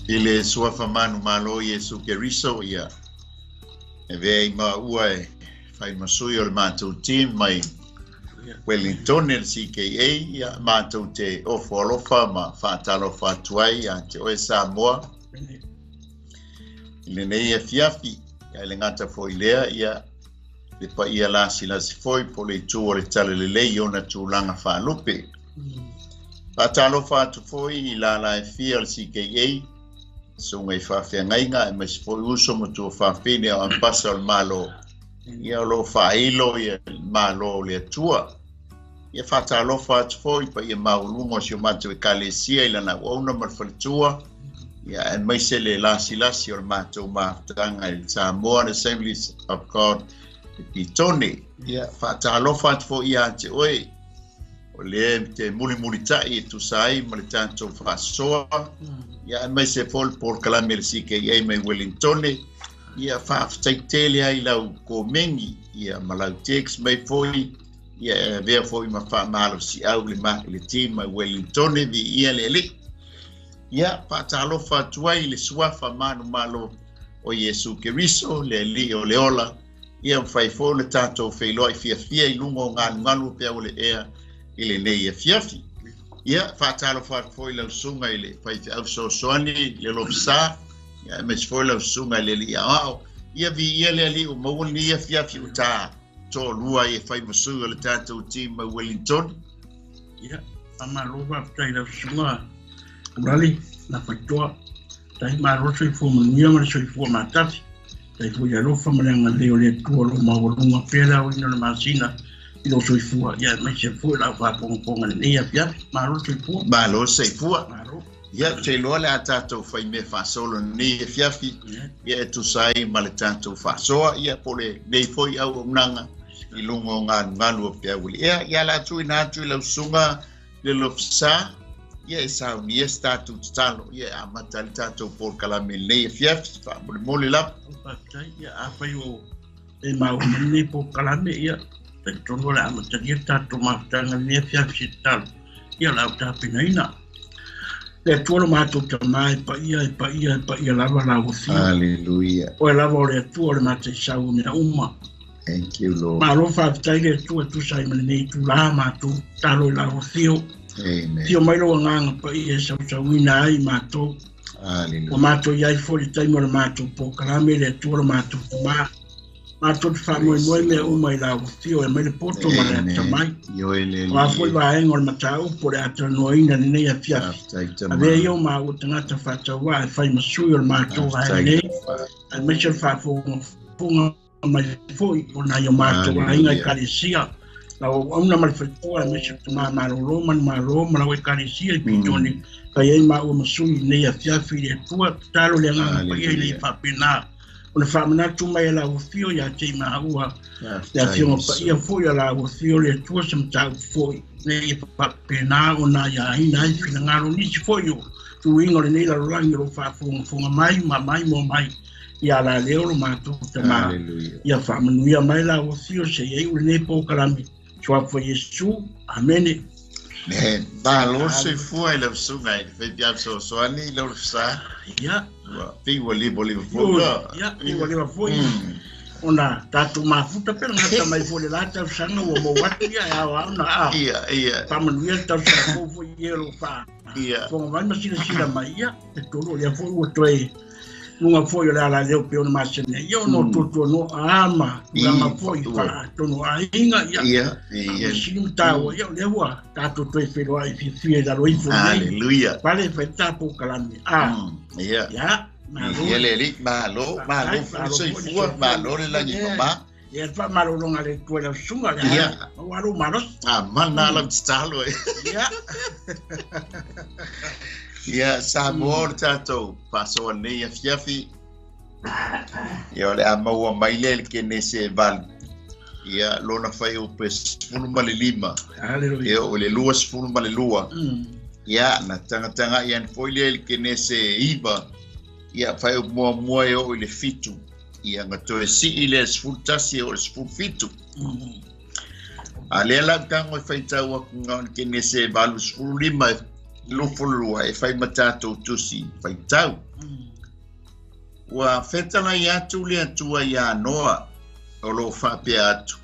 Ile suafa manu malo Yesu Keriso ia. E vei ma ua fai masui o le mātou team mai Wellington el CKA ia mātou te ofo alofa ma whātalofa atuai a te oe Samoa. Ile nei e fiafi ia le ngata foi lea ia le pa ia lasi foi po le tū o le tale le lei ona tūlanga whālupe. Whātalofa atu foi i la e fia le CKA so ngai whawhiangainga e mai foi uso mo tū whawhine o ampasa o malo. Ia lo whailo ia malo le atua. Ia whatalofa atu foi pa ia maulungo si o mātou e kalesia ila na wauna marwhalitua. Ia e mai se le lasi o mātou maafutanga i Samoa Assemblies of God i Pitone. Ia whatalofa atu foi ia te oe. O le te muli tai e tu sai ma le tātou whasoa. Ia e mai se fol por kalame le CKA mai Wellingtone. Ia whaftaitele ai lau ko mengi. Ia malau text mai foi. Ia vea foi ma whamalo si au le team mai Wellingtone vi ia le le. Ia whatalofa tuai le suafa manu malo o Yesu Keriso le li o le ola. Ia mwhaifo le tātou whailoi fia i lungo nganu pia o le ea i le nei e fiafi. Ia whatalofa foi lau sunga i le whaifi au soani Lealofisa. Ia mes foi lau sunga i le li ao. Ia vi ia le li o mawani ia fiafi o tā. To lua e fai masuga le tātou team mai Wellington. Ia, amalofa tai lau sunga. Ulale, Nafo'itoa. Tai maroso i fo mania ma so i fo matati. Tai fo ia lofa malanga leo le tua lo mawalunga pela o ina le masina. I lo so i fua, ia mai se fua la fa ponga le ia fiafi. Maroso i fua. Maroso i fua. Ia te loa le a tātou fai me whasolo ni e fiafi. Ia e tu sai ma le tātou whasoa. Ia pole nei foi au o nanga. I lungo nganu o pia wili. Ia la tui na tui lau sunga Lealofisa. Ia e sao ni e tātou talo. Ia a matali tātou por kalame nei e fiafi. Wha mole lap. Ia a fai o e mau nei por kalame ia. Tai tono le a matali e tātou mafutanga nei e fiafi si talo. Ia lau tāpina ina. Le tuolo mātou te mai pa ia lava la uthia. Hallelujah. O e lava o le atua o le mātou sau mea uma. Thank you, Lord. Ma rofa afitai le atua tu sai mani nei tu la mātou talo i la uthio. Amen. Tio mailo nganga pa ia sau ina ai mātou. Hallelujah. O mātou iai fori taimo le mātou po kalame le atua le mātou kuma. Mātou te whamoe moe mea uma i la uthio e mai le poto ma le atamai. O a foi wa engo le matau po le ata noina ni nei a fiafi. A vea iau maa o tangata whatawa e whai masui o le mātou a nei. A mecha whafonga mai foi o na iau mātou a inga i karesia. Na o auna mai whaitoa a mecha tu maa maroro mana o i karesia i pitone. Kai ei maa o masui nei a fiafi le tua talo le nganga pa ia nei whapena. O le whamanatu mai la uthio ia te maua. Le afionga pa ia foi la uthio le tua se mtau foi. Ne i papena o na ia ina i fina ngaro nisi foi o. Tu ingo le neila rolangi lo whafonga mai mo mai. Ia la leo lo mātou te maa. Ia whamanuia mai la uthio se iei ule ne po karami. Soa foi Yesu. Amene. Ne, lo se fua i lau sunga i whai piam soani i lau rufsa. Ia. Piwa libo fuga. Ia, piwa libo fuga. Ona tātou mafuta pera ngata mai fole la tau sanga o mo watu ia e awa ona a. Ia. Pamanuia tau sanga fo ielo wha. Ia. Fonga vai masina mai ia. E tolo ia fo ua toe. Nunga foi le ala leo pe ona masina. Ia no toto no ama. Lama foi wha. Tono a inga ia. Ia. Sinu tau ia lewa. Tātou toi whero ai fie da roi fo. Hallelujah. Pale whai tāpou kalami. Ia. Ia. Ia le li malo so fua malo le la ni mama. Ia fa malo longa le tua la sunga le. Ia. Walo malo. Mana la stalo. Ia. Ia sa mor tato paso nei a fiafi. Ia le ama mai le ke ne se val. Ia lona fai o pes funu male lima. Ia o le lua funu male lua. Ia na tanga ia foi le ke ne se iba. Ia fai o mua o le fitu. Ia ngatoe si ile sfultasi o sfulfitu. A le la tango fai tau aku ngau ke ne se valu sfulu lima lufulua e fai matato tusi fai tau wa fetala ya tu le atua ya noa o lo fa pe atu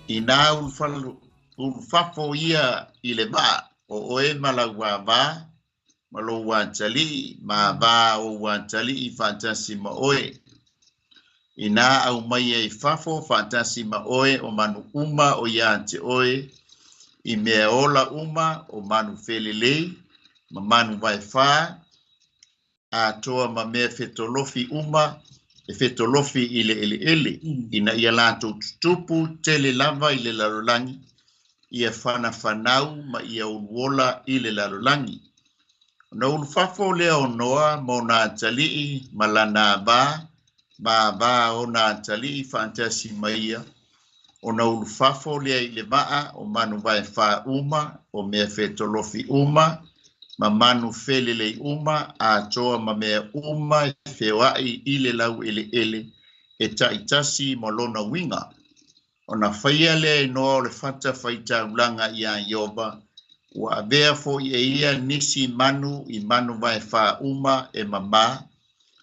ina ulfafo ia ile ba o e malagwa ba malo wantali ma ba o wantali I fantasi ma oe ina au mai e fafo fantasi ma oe o manu uma o yante oe I mea ola uma o manu felelei ma manu vai fa a toa ma mea fetolofi uma e fetolofi ele ina ia lato tupu tele lava ile lalolangi ia fana fanau ma ia uwola ile lalolangi na ulfafo leo noa mona talii malana ba ona talii fantasi maia ona ulfafo le ile maa o manu vai fa uma o mea fetolofi uma ma manu felele uma a toa ma mea uma fewai ile lau ele e taitasi molona winga ona faia le no le fata faita ulanga ia yoba wa therefore ia nisi manu I manu vai fa uma e mama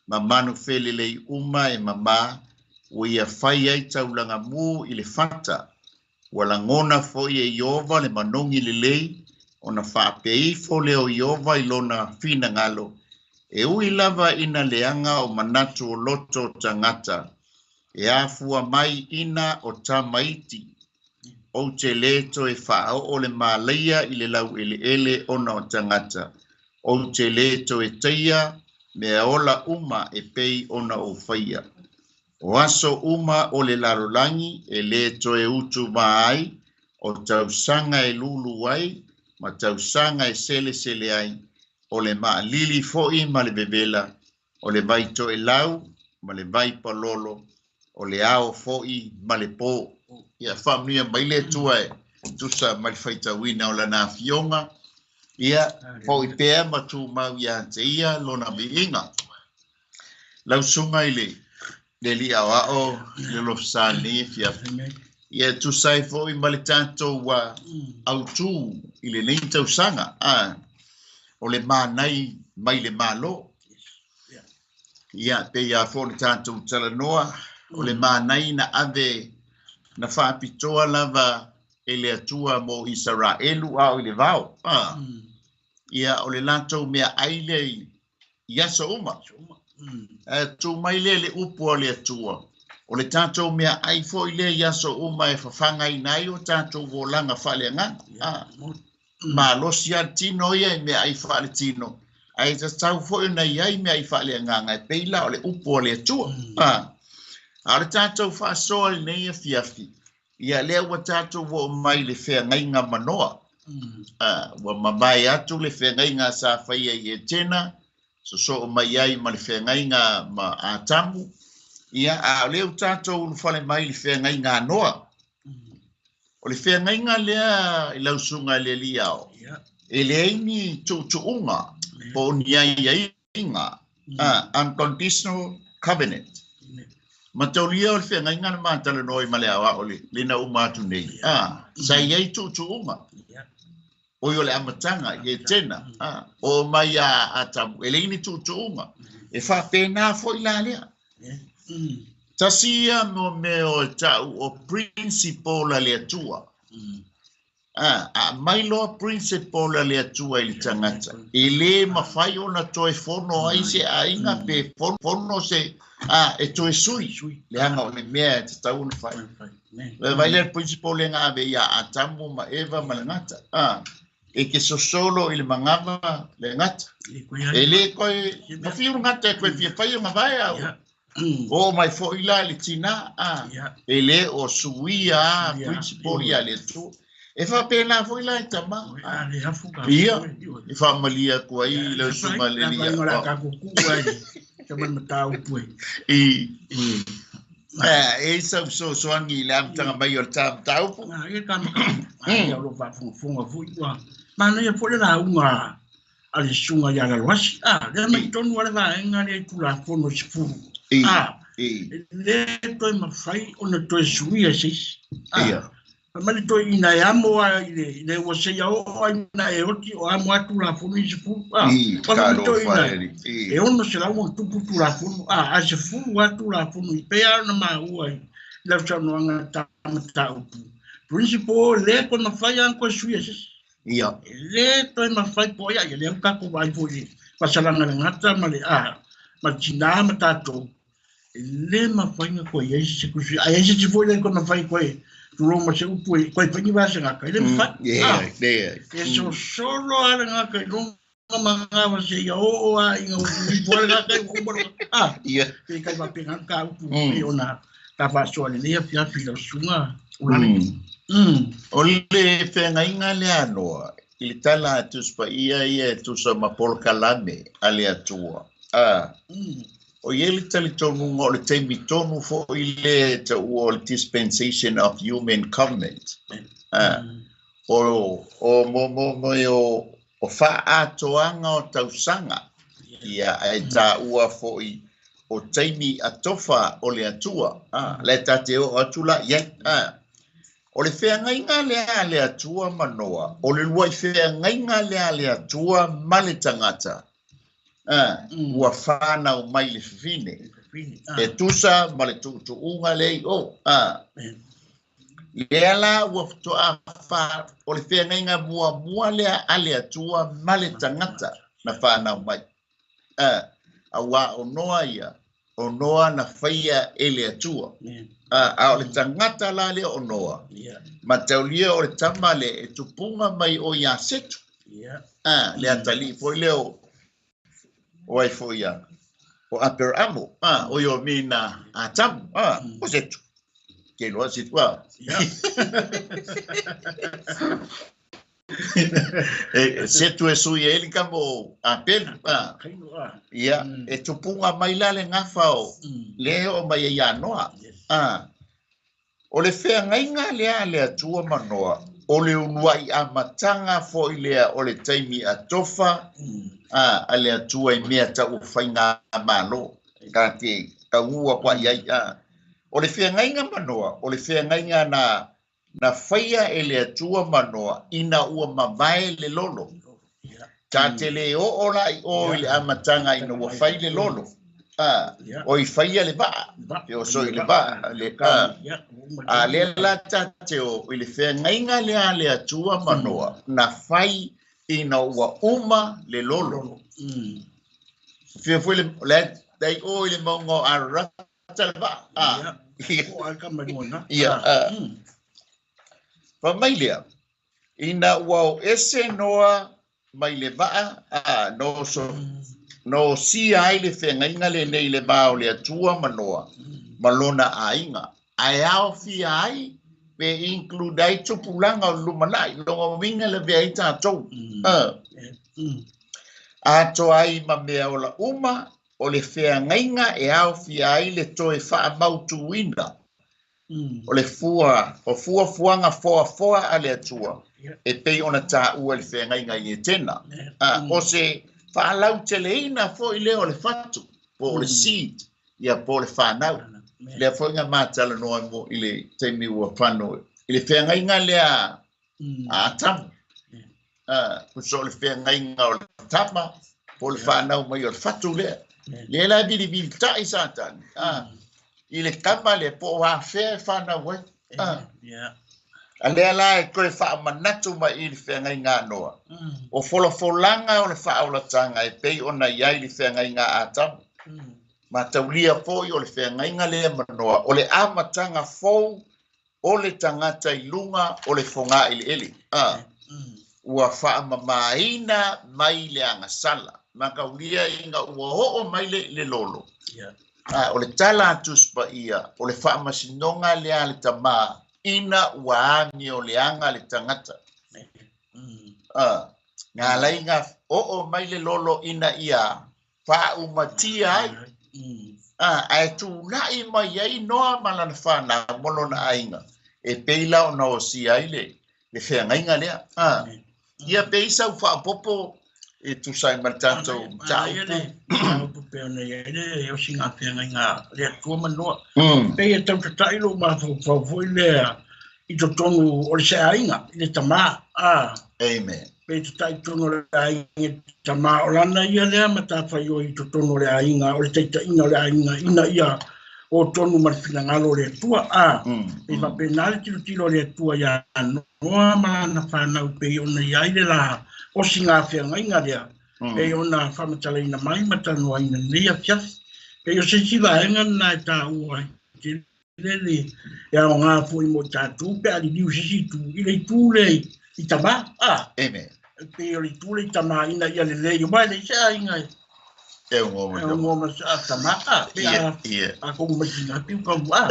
ma manu felele uma e mama o ia faia ita ulanga mu ile fata wala ngona fo ia yova le manongi le lei ona fa pei fo le o yova ilona fina ngalo e ui lava ina leanga o manatu o loto tangata e afua mai ina o tamaiti o te leto e fao o le malaia I le lau ele ona o tangata o te leto e teia mea ola uma e pei ona o faia o aso uma o le larolangi e leto e utu mai o tausanga e lulu ai ma tausanga e sele ai o le lili foi ma le bebela o le vaito e lau ma le vai palolo o le ao foi ma le po ia famia mai le tua e tusa ma le faita wina o la na fionga ia foi pea ma tu mau ia te ia lona biinga lau sunga ile le lia o Lealofisa ni fia ia tu sai foi ma le tanto wa autu ile nei tausanga o le manai mai le malo ia pe ia fo le tanto Taanoa o le manai na ave na whaapitoa lava e le atua mo Israelu au le vau ia o le lantou mea aile iasa uma tu mai le upu o le atua o le tatou mea ai fo i le iasa uma e whawhanga inai o tatou volanga whaleanga ma losi tino ia e mea ai whale tino ai tau fo i nei ai mea ai whaleanga ngai peila o le upu o le atua a le tatou whaasoa i nei e fiafi ia lea ua tatou wo mai le whea ngainga manoa wa mamai atu le whea ngainga sa whaia I e tena so mai ai ma le whea ngainga ma a tamu ia a leo tatou ulu mai le whea ngainga noa o le whea ngainga lea I lausunga le liao e le aini tuunga po ni ai inga unconditional covenant ma taulia o le whea ngainga na mātala noi ma le awa o le na umatu nei sai ai tuunga o yo le amatanga I e tena o mai a tamu e le ini tuunga e wha pena fo I la lea tasia mo me o tau o principle le atua a mai lo principle le atua I le tangata e le mawhai ona toe fono ai se ainga pe fono se e toe sui le hanga o le mea te tau na whai vai le principle le ngā be ia a tamu ma eva ma le ngata e ke so solo I le mangava le ngata e le koe ma fiu ngata e koe fia whai o ngavai o mai fo ila le tina e le o suia principle ia le tu e fa pena fo ila tama ia e fa malia ko ai le suma le ia ora ka ku ai tama matau pui e so angi le amtanga mai o tau pu e ka ai o fa funga fu wa mana ia fo la unga ali sunga ya la wasi le mai tonu wala va enga le tu la fono sifu le toi ma fai ona toi suia sis Mali to ina ya mo ile o se ya o ina e oti o amo atu la fu ni fu pa to ina e ono se la mo tu pu la fu a se fu atu la fu ni pe ya na ma u ai la cha no anga ta u principal le ko na fa ya ko su ya le to ma fa po ya le ka ko vai po ni pa sa la ngata ma le ma china ma ta to le ma fa ni ko ye se ku su ai se fu le ko na fa ko Roma se upu ko pa ni ba se nga ka le fa eso solo ala nga ka Roma manga ba se ya o inga ni po nga ka ko bo ke ka ba pe nga ka upu e ona ta ba so le ya fia filo sunga o le fe nga inga le ano il tala tu spa ia tu so ma por kalame ale atua o yele tali tonu o le teimi tonu fo ile te o dispensation of human covenant. O fa atoanga o tausanga. Ia e ta ua fo i o teimi atofa o le atua. Le tate o atula ye. O le fea ngainga le atua manoa. O le luai fea ngainga le atua male tangata. Ua whana o mai le fine e tusa ma le tu unga lei leala ua toa wha o le whea ngainga mua lea ale atua ma le tangata na whana o mai a wā o noa ia o noa na whaia e le atua a o le tangata la le o noa ma taulia o le tamale e tupunga mai o ia setu le atali po leo o ai foi o aper amo o yo mina atam o setu que lo hace toi setu e sui ele como apel ia e tupunga mai la le ngafao leo mai ya noa o le fea ngainga le atua manoa o le unuai a matanga fo ilea o le taimi atofa ale atua i mea ta ufainga malo ka te kaua kwa iai o le fea ngainga manoa o le fea ngainga na faia e le atua manoa ina ua mamae le lolo ka te le o la i o ile a matanga ina ua fai le lolo o i faia le ba o so i le ba le a le la tate o i le fea ngainga le atua manoa na fai ina ua uma le lolo fia foi le dai o le mongo a rata le ba o al kamanona fa mai lea ina ua o ese noa mai le ba no si ai le fea ngainga le nei le ba o le atua manoa malona ainga ai au fia ai pe include ai tupulanga o lumanai longa winga le vea tatou ato ai ma mea o la uma o le fea ngainga e au fia ai le toe faa mautuina o le fua fuanga foa ale atua e pei ona ta ua le fea ngainga i e tena o se faa lau teleina fo i leo le fatu po le seed ia po le whanau le fo inga mātala noa mo i le teimi ua whano i le fea ngainga lea a tamu kuso le fea ngainga o le tama po le whanau mai o le fatu lea le la bili tai satan i le kama le po wa fea whanau wai alea la e koe wha manatu mai i le fea ngainga noa o folanga o le wha o la tanga e pei ona iai le fea ngainga a tamu ma taulia foi o le fea ngainga lea manoa o le amatanga fou o le tangata i lunga o le fonga ili ili ua wha mamaina mai le angasala ma kaulia inga ua ho'o mai le lolo o le tala atuspa ia o le wha masinonga lea le tama ina ua ami o le anga le tangata ngā lainga o'o mai le lolo ina ia wha umatia ai ai tu nai mai ai noa malana whana mono na ainga e peila o na o si ai le whea ngainga lea ia peisa u wha popo e tu sai martato taupu peo na iere e o singa whea ngainga lea tua manoa pei e tau tatai lo ma fo lea I to tonu o le se ainga, le tama. Amen. Pe to tai tonu le ainga tama o lana ia lea mata whai o I to tonu le ainga, o le teita ina le ainga, ina ia o tonu marifina ngalo le tua. Pe ma pe nare tilo le tua ia noa malana whanau pe ona iai le la o singa whia ngainga lea. Pe ona whamatala ina mai matanoa ina nia fiafi. Pe o se siwa enga na ta ua te lele ya o ngā fo I mo tātou pe ali liu sisi tu I le tūle I tama. Amen. Pe o le tūle I tama ina ia le le. Yo mai le se a inga. E ngoma sa tama. Pe a kongu masinga piu ka ua.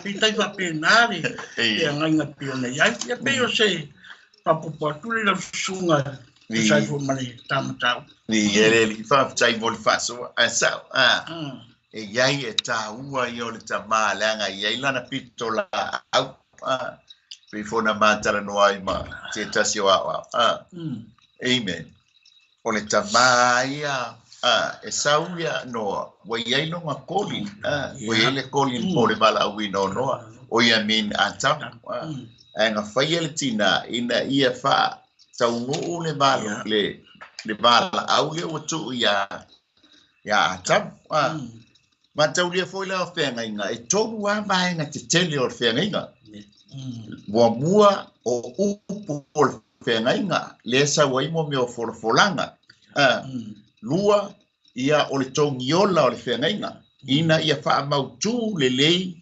Pe tai wa pe nare. Pe a ngainga pe o nei. Pe o se papopa tūle la sunga. Sai fo mani tama tau. Ni ele li fa tai mo fa so asau. E iai e tā ua I o le tama leanga iai lana pito la au. Pe fona mātara noa I ma te tasi o awa. Amen. O le tama ia e sau ia noa. Wa iai no ma koli. Wa iai le koli mo le mala au ino noa. O ia min atam. E nga whaia le tina ina ia wha tau ngō le mala le mala au le o tu ia atam. Ma tau lia foi la o whenga inga. E tonu a maenga te tele o whenga inga. Wa mua o upu o whenga inga. Le sa waimo me o wholafolanga. Lua ia o le tongi ola o le whenga inga. Ina ia wha mautu le lei.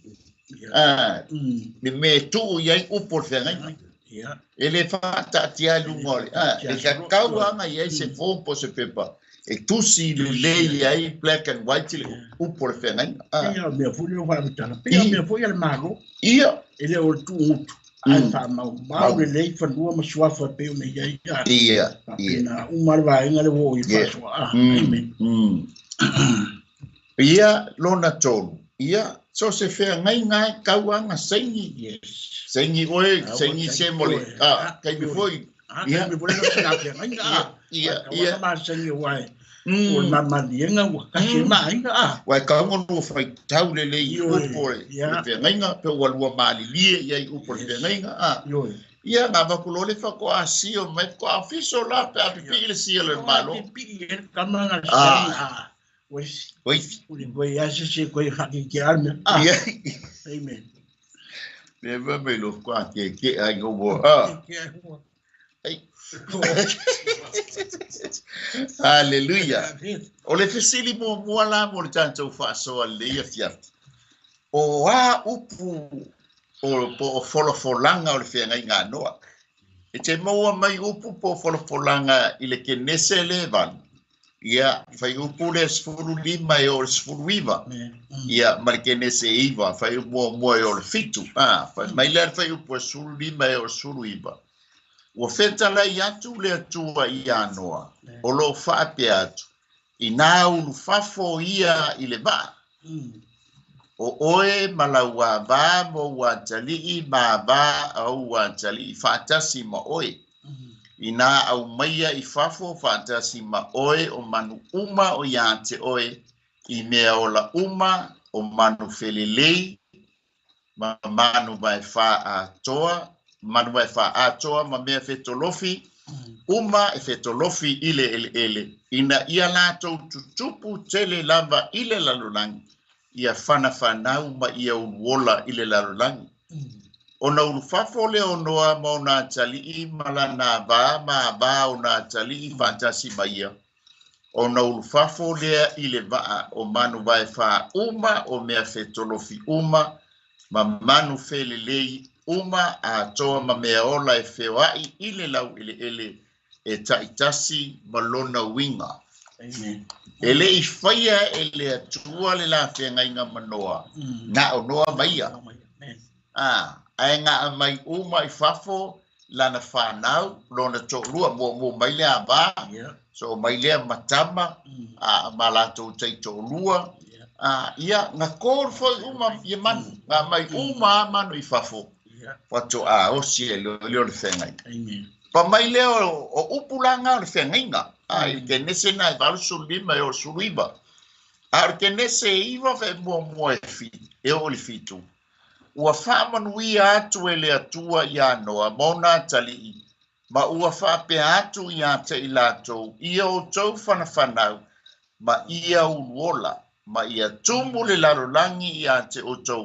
Me tu iai upu o le whenga inga. E le wha tatia lungole. E kakau anga iai se fōmpo se pepa. E tusi le lei ai black and white le upo le whenga inga. Ia mea fuli o whamitana. Ia mea fuli ale mago. Ia. Ele o le tu utu. Ai wha mau. Mau le lei whanua ma suafa peo me iai. Ia. Pina umarwa inga le wo I whasua. Amen. Ia lona tolu. Ia so se whenga inga kauanga saingi. Yes. Saingi oe, saingi se mole. Kai me foi. Ia me fuli o sina whenga inga. Ia. Ma saingi oai. O mamalienga o kasi mainga. Wai ka ngonu fai tau le le upo le whenga pe walua malilie iai upo le whenga. Ia ngā wakulole whako a sio mai ko a fiso la pe a pipi le sio le malo. Pipi e kamanga sainga. Wais. Ui ase se koe haki ke arme. Amen. Neva me lo kwa ke ai go Hallelujah. O le fesili mo la mo le tanto fa so le ia fiat. O a upu o folanga o le fenga inga noa. E te mo mai upu po folanga I le kenese le van. Ia fai upu le sfuru lima e o le sfuru iva. Ia ma kenese iva fai mo o le fitu. Mai le fai upu sfuru lima e o le sfuru iva. O feta la yatu le atua I anoa. O lo whape atu. I nā ulu whafo ia I le ba. O oe malaua ba mo wantali ma ba au wantali whatasi ma oe. I nā au maia I whafo whatasi ma oe o manu uma o yante oe. I mea o la uma o manu whelelei. Ma manu mai wha a toa. Manu mai wha atoa ma mea whetolofi. Uma e whetolofi ele. Ina ia lātou tutupu tele lava ile lalulangi. Ia whanau ma ia uruola ile lalulangi. Ona urufafo le onoa ma ona tali I malana ba ma ba ona tali I fantasi ma ia. Ona urufafo lea ile vaa o manu vai wha uma o mea whetolofi uma. Ma manu whelelei uma a toa ma mea ola e whewai ile lau ele e taitasi malona winga. Amen. Ele I whaia ele atua le la whenga inga manoa. Nga o noa maia. Ai ngā mai uma I whafo lana whanau lona tōrua mo mai lea ba. So mai lea matama ma lato tei tōrua. Ia ngā kōr whai uma I manu. Ngā mai uma manu I whafo. Wato o si e leo le whengai. Pa mai leo o upulanga o le whengai inga. I ke nese nai varu sulima e o suluiba. Ar ke nese iwa fe mua e o le fitu. ua whaamanuia atu e le atua ia noa mona tali ma ua whaapea atu ia te ilatou ia o tau whanawhanau ma ia unuola ma ia tumu le lalolangi ia te o tau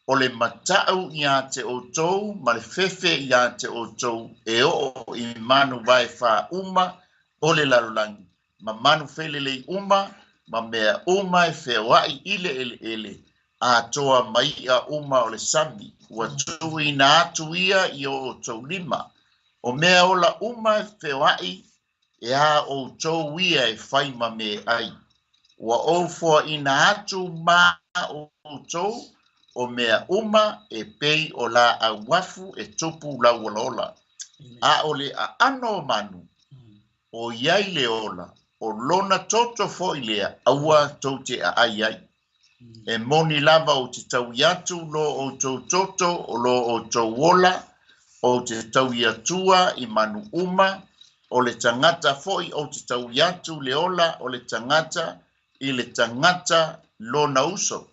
o le matau ia te o tau ma le fefe ia te o tau e o i manu vai wha uma o le lalolangi ma manu felelei uma ma mea uma e whewai ele a toa mai a uma o le sami ua tui na atu ia i o tau lima o mea ola uma e whewai e a o tau ia e whai ma me ai ua ofo ina atu ma o tau o mea uma e pei o la a wafu e tupu la walola a ole a ano manu o iai le ola o lona toto fo ilea aua tote a ai e moni lava o te tau iatu lo o tau toto o lo o tau wola o te tau iatua i manu uma o le tangata foi o te tau iatu le ola o le tangata i le tangata lo na uso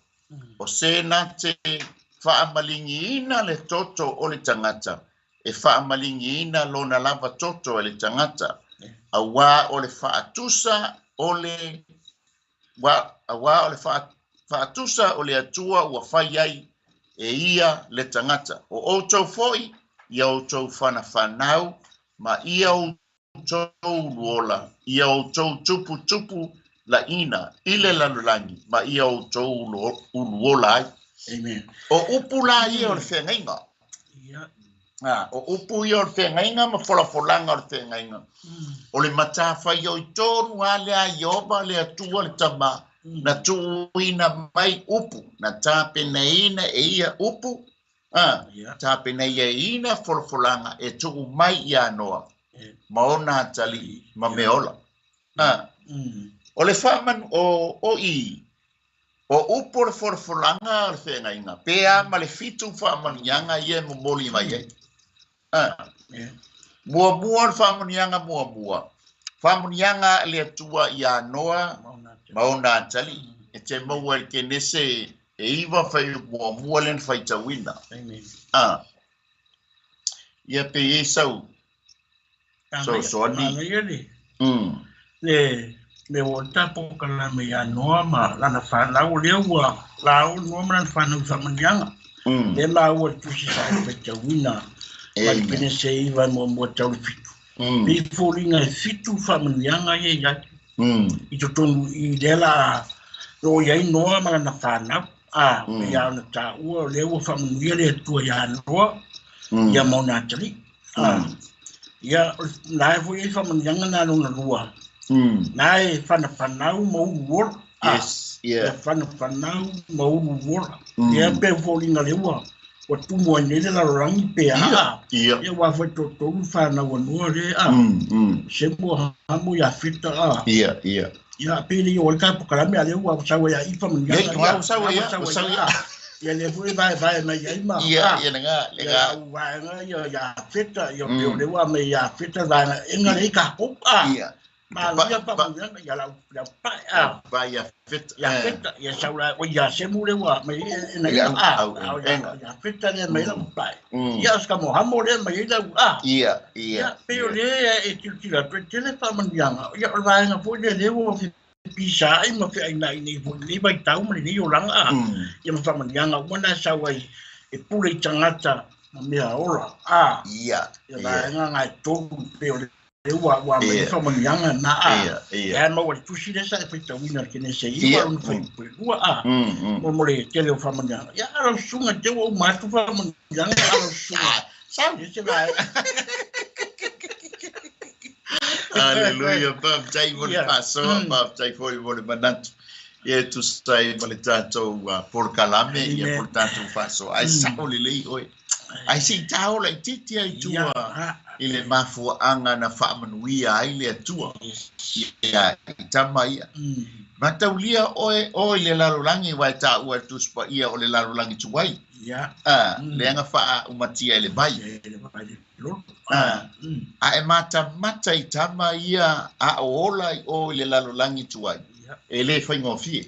o sena te whaamalingiina le toto o le tangata e whaamalingiina lo na lava toto o le tangata a wā o le whaatusa o le wā o le whaatusa o le atua ua whai ai e ia le tangata o outou foi ia outou whanawhanau ma ia outou luola ia outou tupu la ina ile lalulangi ma ia outou luola ai Amen. o upu la ia o le whengainga o upu ia o le whengainga ma wholafolanga o le whengainga o le matawhai o i tōru a lea ioba le atua le tama na tuina mai upu na tāpeneina e ia upu tāpeneia ina wholafolanga e tuu mai ia noa ma ona tali ma meola o le whaman o i o upu le wholafolanga o le whengainga pea ma le fitu whamanianga ia momoli mai ai mua le whamanianga mua whamanianga le atua ia noa ma ona tali e te maua ke nese e iwa whai mua len whai tawina ia pe e sau so ni le o tapo kala me ya noa ma lana whanau lea ua lau noa ma lana whanau whamanianga le lau tu si sa whai tawina ma li pene se iwa mua tau fitu pe fōringa e fitu whamanianga e yaki I to tonu I lela ro yai noa ma na whanau me ya na ta ua le ua whamuia le tua ya noa ia mauna atari ia nae fo i whamanianga na rona rua nae whanau mauru wora ia whanau mauru wora ia pe fōringa le ua wa tumu anele la rangi pe ia wa foi to whanau anua le se mua hamu ya fita ia pili o ka pokalame ale wa sawa ya ifa mnyanga sawa ya le fui vai mai ai ma ia nga wa nga ya fita yo le wa me ya fita va enga le ka ia ma ia pa mnyanga ya la pa ya fita ya sawa o ya se mu le wa me na ya fita le me la pa ia ska mo hamo le me la ia pero le e tira pretele pa mnyanga ya va nga fo le wo bisa ai ma fe ai nei fo ni vai tau ma ni o langa ia ma fa mnyanga wana sawa e pule tangata me ora ia va nga to pero wa me fa manyanga na ya ma wa tusi de sa fe tawina ke ne se I wa un fe wa mo le tele fa manyanga ya ro sunga te wo ma tu fa manyanga ro sunga sa ni se va Aleluia pam tai mo paso pam tai foi mo manat e tu sai mo le tanto por calame e por tanto faso ai sa o le oi ai si tau la titi ai tua ile mafu anga na whaamanuia ai le atua ia tamaia mataulia o le larolangi wai ta ua tuspa ia o le larolangi tuai le anga wha umatia ele bai a e mata I tama ia a ola o le larolangi tuai e le whaingo fie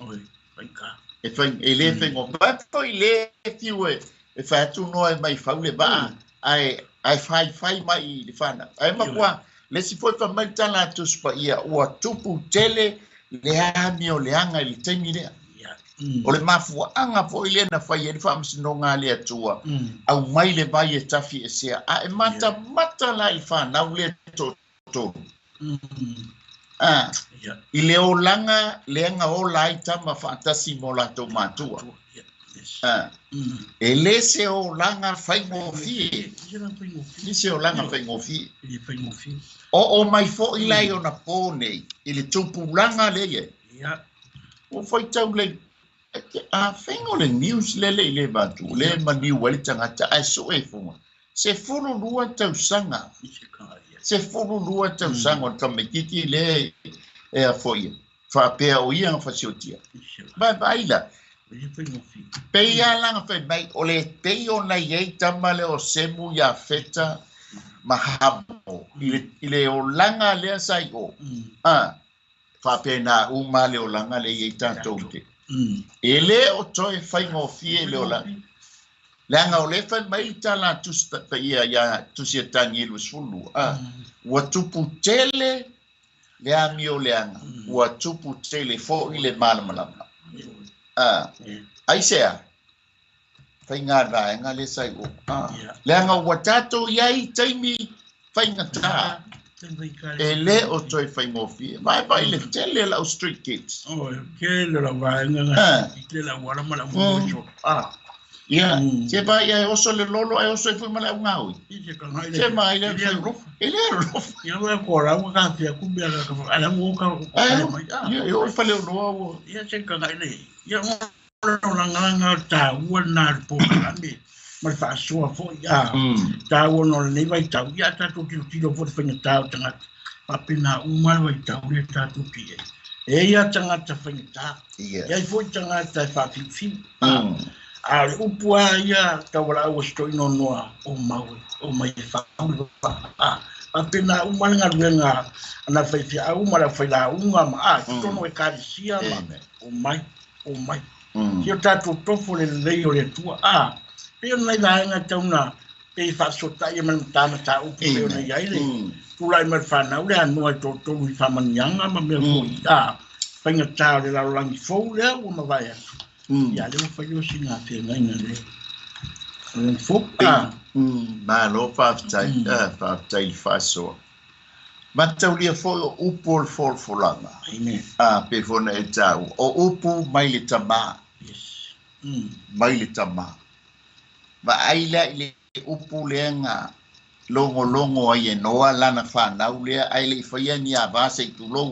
e le whaingo bato I le fiue e fa tu no e mai faule ba ai fai mai le fana ai ma kwa le si foi fa mai tala tu spa ia o tupu tele le ami o le anga le temi le o le mafu anga foi le na fai e fa msino nga le atua au mai le vai e tafi e sea e mata la i fa na le to i le o langa le anga o lai tama fantasi mo la to matua e le se o langa fai mo fi ni se o langa fai mo fi o mai fo i lai o na pone i le tupu langa le ye o fai tau le fai ngo le news le batu le mani wali tangata ai so e funga se fulu lua tau sanga se fulu lua tau sanga ka me kiki le e a foi fa pe o ia fa siotia ba ila peia langa fe mai o le peio na ye tamale o semu ya feta mahamo ile o langa le sai o fa pe na u male o langa le ye tanto te ele o toi fai mo fie le o langa o le fa mai tala tu sta ia tu si tangi lu sulu wa tupu tele le amio le anga wa tupu tele fo ile malama ai sea fai ngā ngā le sai o le anga watato iai taimi fai ngata e le o toi fai mofi vai le tele la street kids ke le la vai ngā ke la wala mala mo ia se ba ia oso le lolo ai oso foi mala ngau se mai le ele rof ia le kora mo ka tia ku bia ka ala mo ka eu falei no ia se ka ngai ia nga ta wana po ami ma fa so fo ya ta wono le vai ta ya ta tu ti lo fo fanya ta tanga papina uma vai ta le ta tu ti e ya tanga ta fanya ta ya fo tanga ta fa fi a upua ya ta wala o sto no o mai fa papina uma nga nga na fa fi a uma la fa la uma ma to no e karisia ma o mai yo tatu tofu le leio le tua pe ona nga tauna pe fa sota ye man tama ta u pe ona ya ile tu lai mar fa na ule anu to i fa man yanga ma me ko pa nga ta le la langi fo le o ma vai ya le fa yo singa fe nga le fo ma lo fa tai fa so ma tau lia fo upo fo langa pe fo na tau o upu mai le tama mai le tama va aila le upu le nga longo ai noa lana fa na ule ai le fa ia ni ava se tu lo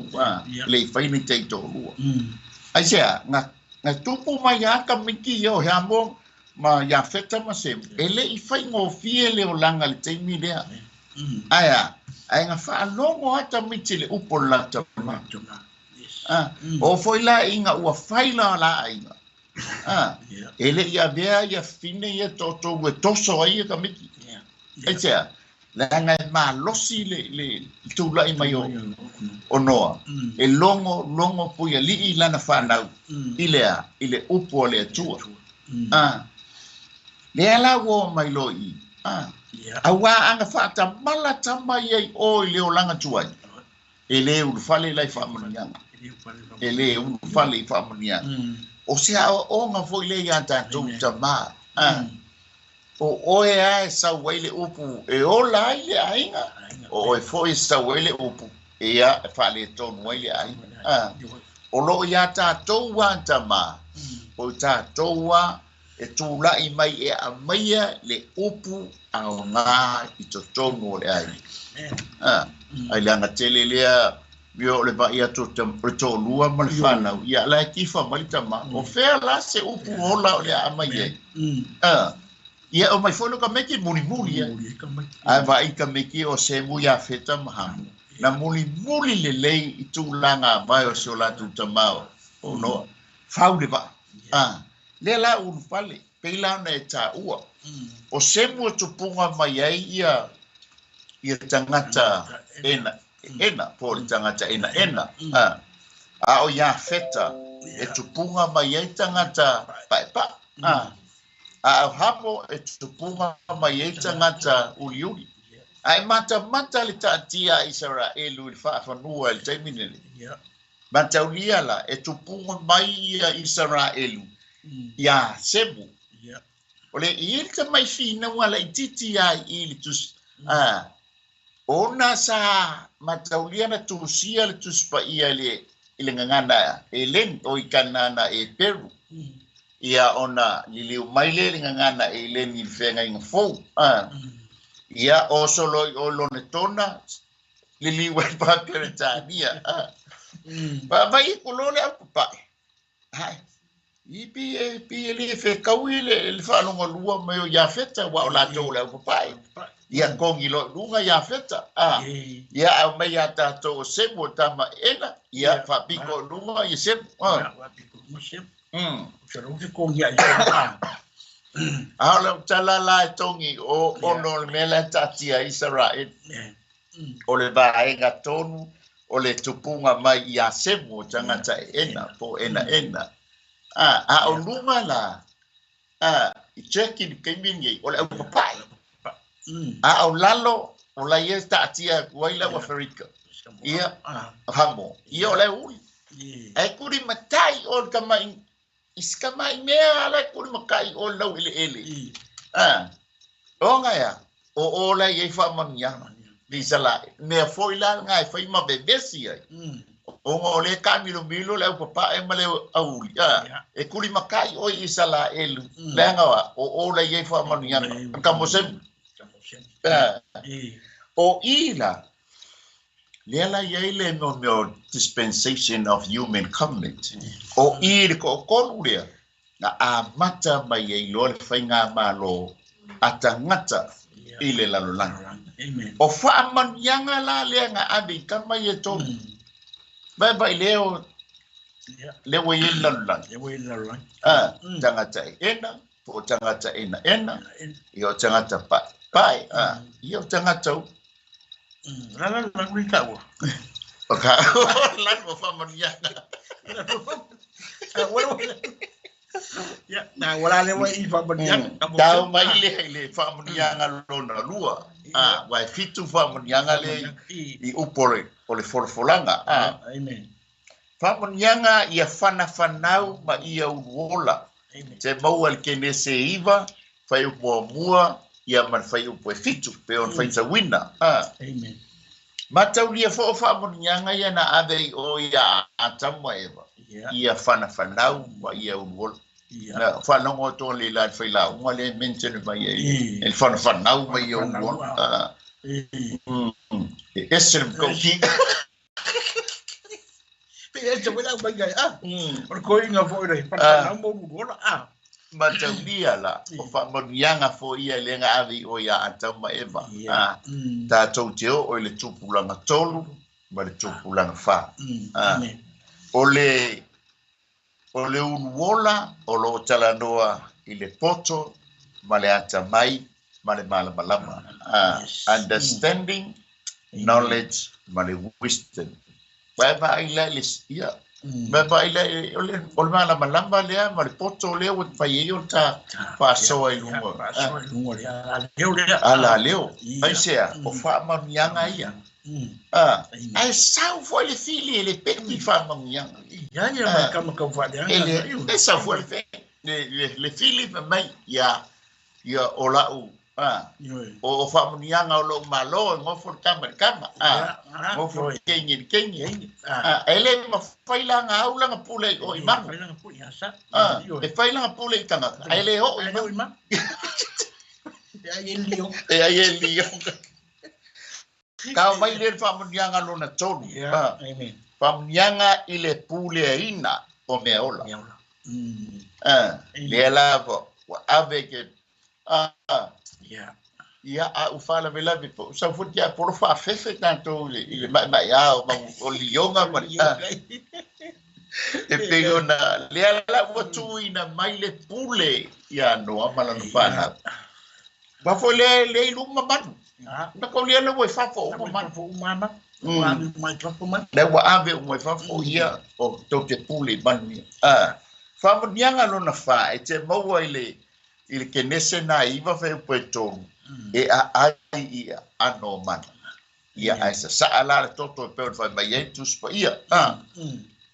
le fa ni te to lu ai sia nga tupu mai ya ka miki yo ha mo ma ya feta ma se ele I fa ngo fie le o langa le te mi le aya ai nga fa longo ata miti le upu la tama o foi la inga ua faila la inga ele ia vea ia fine ia toto we toso ai ka miki etia la nga ma losi le tu la mai o noa e longo pu ia li la na fa na ile upo le tu le ala wo mai loi awa anga fa ta mala tama ia o le o langa tuai ele u fale lai fa manyanga ele un fale fa mania o sea o nga foi le ya ta tu tama o e sa wele upu e o la ile ainga o e foi sa wele upu e ya fale ton wele ainga o lo ya ta to wa tama o ta to wa e tu la I mai e a mai le upu a nga I to tono le ai ai la nga tele le vio le va ia to lua mal fana ia la kifa malitama o fe la se upu hola le a mai ia o mai fono ka meki muli ai va I ka meki o se mu ya feta mahamu na muli le lei I tu langa vai o se la tu tamao o no faude va le la un fale pe la na ta ua o se mu tu punga mai ai ia tangata ena po tangata ena o ya feta e tupunga mai ai tangata pa a hapo e tupunga mai e tangata uliuri. Ai mata le tatia Israelu il whaafanua il taiminele. Mataulia la e tupunga mai a Israelu. Ia sebu. Ole ilta mai fina wala ititi ai ilitus. Ona sa mataulia na tusia le tuspa ia le ilengangana elen o ikanana e Peru. Ia ona liliu maile ilengangana elen ilfenga ingfou. Ia osolo olone tona liliu e pakere tania. Ba vai kulole apa. Hai. Ipi ele fe kawile le fa longa lua me ya feta wa la to le apa. Ia kongi lo lunga ya feta. Ia me ya tato sebo tama ena ia fa piko lunga ia sebo. Pero que kongi ya. Ala talala tongi o ono mela tatia Israel. Ole vaenga tonu ole tupunga mai ia sebo tangata ena po ena. Olunga la checking kemingi ole papai. Olalo ola yesta atia waila wa Afrika. Ia hamo. Ia ole ui. Ai kuri matai ol kama iskamai mea ala kuri makai ol lau ele. Onga ya. O ola ye fa manya. Disala me foila ngai fa ima bebesi ai. Onga ole kamilo milo le papa e male auli. E kuri makai o isala elu. Lenga wa o ola ye fa manya. Kamosem. O ila Lela yele no meu dispensation of human covenant. O iri ko konuria na a mata mai e lo le fainga malo atangata ile la lolanga. O fa man yanga la lenga abi kama ye to. Baba leo leo ye la lolanga. Tangata ena po tangata ena yo tangata pai yo tangata Lala ngulita wo. Oka. Lan mo fa maniana. Ya, na wala le wa I fa maniana. Tao mai le fa maniana lona lua. Wa fitu fa maniana le I upore ole folfolanga. Amen. Fa maniana ia fanau ma ia uola. Te mau al kene se iva fa mua ia man fai o poe fitu pe on fai wina. Amen. Mataulia fo fa monianga ia na ave o ia atama eva. Ia fanau wa ia unwol. Na fa longo to le la fai la o le mention mai ia. El fanau mai ia unwol. Esem ko ki. Pe ese wala mai ga. Por coinga fo re. Fanau mo unwol. Mataulia la o fa monianga fo ia lenga ave o ia atama eva. Ta tau o le tupulanga tolu ma le tupulanga fa. Ole unwola o lo Taanoa I le poto ma le atamai ma le malamalama. Understanding, knowledge ma le wisdom. Baba ila le ia. Baba ila ole malamalama le ma le poto le o fai o ta paso ai lungo. Ala leo. Ai sea o fa mamianga ia. Ai sau foi le fili le peti fa mamianga. Ya kama ka fa dia. Ele sau foi le fili mai ya ola u. O fa mamianga o lo malo ngo for kama. Ngo for kenyi. Ele ma faila nga aula nga pule o imang. E faila nga pule tanga. Ele ho imang. Ai elio. Kau mai le famunianga lona tonu. Amen. Famunianga I le pule ina o me ola. Le lavo wa aveke ia a ufala vela po sa futia por fa fefe tanto le mai ya o lionga ma e pegona le ala watu ina mai le pule ia no amala no fana ba fo le luma man na ko le lo fa fo mama mai tropo man le wa ave mo fa fo ia o to te pule man fa mo nyanga no na fa e te mo ile il kenese na iva fe pueto e ai ia ano mana ia ai sa ala toto pe fa mai tu spa ia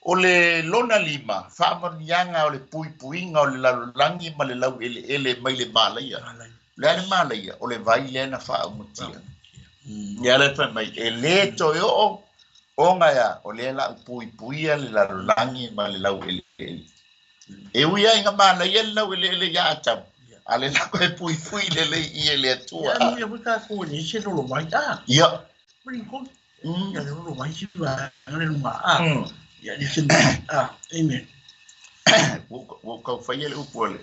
ole lona lima fa manianga ole puipuinga ole lalulangi ma le lau ele mai le malaia le malaia ole vai le na fa mutia ia le fa mai ele to yo onga ya ole la puipuia le lalulangi ma le lau ele e uia inga malaia le lau ele ya tam ale la ko puipui le ele tua ya mi buka ko ni se lo vai ta ya brinco ya lo vai si va ngale ma ya dicen amen wo ka fa ele upole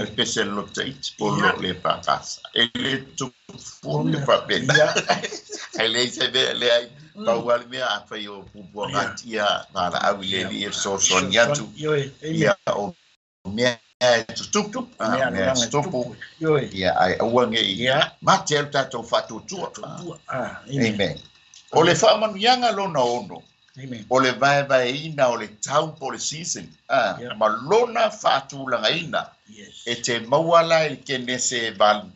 especial lo tait polo le patas ele tu fo le papel ele se ve le ai pa wal me a fa yo pu ngatia para awile li so soniatu ya o me tutup me stopo ya ai awange ya matel tato fatu tu amen ole fa man yanga lo na ono ole vai ina ole tau pole season ma lona fatu langa ina e te mawala il kenese val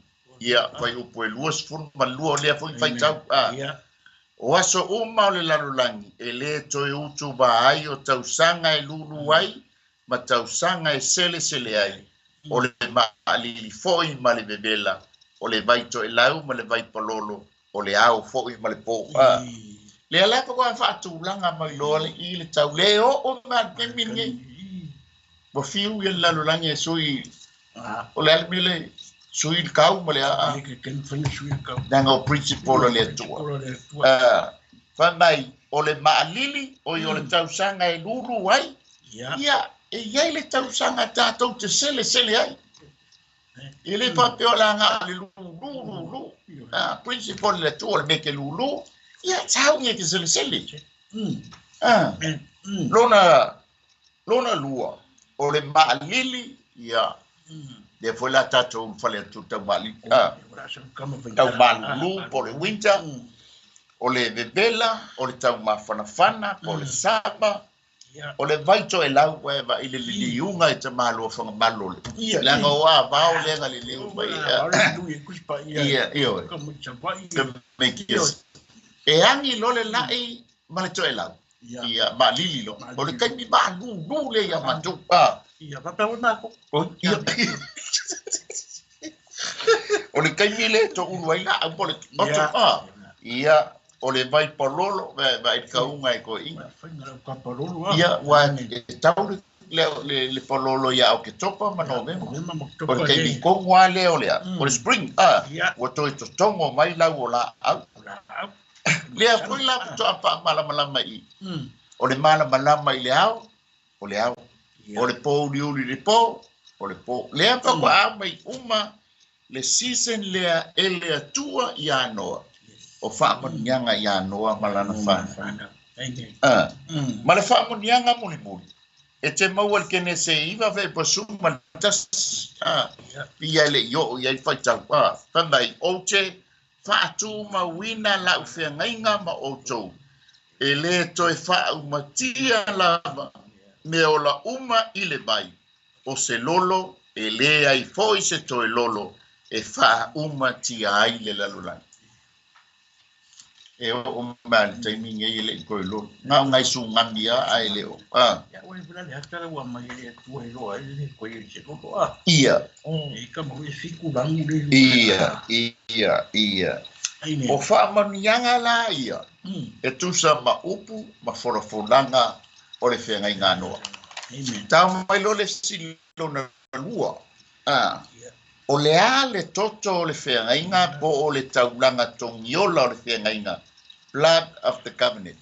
ya vai upo luos fun ma luo le fun fai tau o aso ole lalulangi ele to utu ba ai o tau sanga e lulu ai ma tau sanga e sele ai ole ma ali foi ma le bebela ole vai to elau ma le vai pololo ole au foi ma le po le ala ko fa tu langa mai lo le i le tau le o ma ke mingi bo fiu ye la lo langa sui o le almile sui kau ma le ke ken fa sui kau danga principal le tu fa mai o le ma lili o yo le tau sanga e lulu ai ya e ia le tau sanga tatou te sele ai ele fa pe ola nga le lulu principal le tu le ke lulu ya tau nge ke sele lona lua o le ma lili ya de foi la tatou fa le tu tau mali tau malu por le winter o le bebela o le tau mafana o le saba o le vaito e lau wa ile li unga e te malo fa malo la ngo wa va o le ngali li unga ia e angi lo le lai ma le to e lau ia ma lili lo o le kai mi ba lu le ya ma tu ia pa pa na ko o le kai mi le to u wai na o le ia o le vai pololo vai kaunga e ko inga ia wa tau le pololo ia o ke topa ma novemba o ke mi ko wale o le o spring o to tongo mai la o la le ko la to pa mala mai o le mala mai le au o le po le po le pa wa mai uma le season le ele atua ia noa o fa nyanga ya noa malana fa mala fa nyanga muli e te mawal kene se iva ve posuma tas ia le yo ia fa tau fa mai oche fa tu ma wina la fe ngainga ma ocho ele to e fa umatia lava me ola uma ile bai o se lolo ele ai foi se to e lolo e fa umatia ai le lalula e o mal timing e le ko lo na ngai su ngandia ai le ya o bula le hasta wa mai le tu e lo ai ko e se ko ia e ka mo e fiku bang le ia o fa manianga la ia e tu sa ma upu ma forfolanga o le fe ngai ngano ta mai lo le silo na lua o le ale toto o le fe ngai nga po o le taulanga tongiola o le fe ngai nga blood of the covenant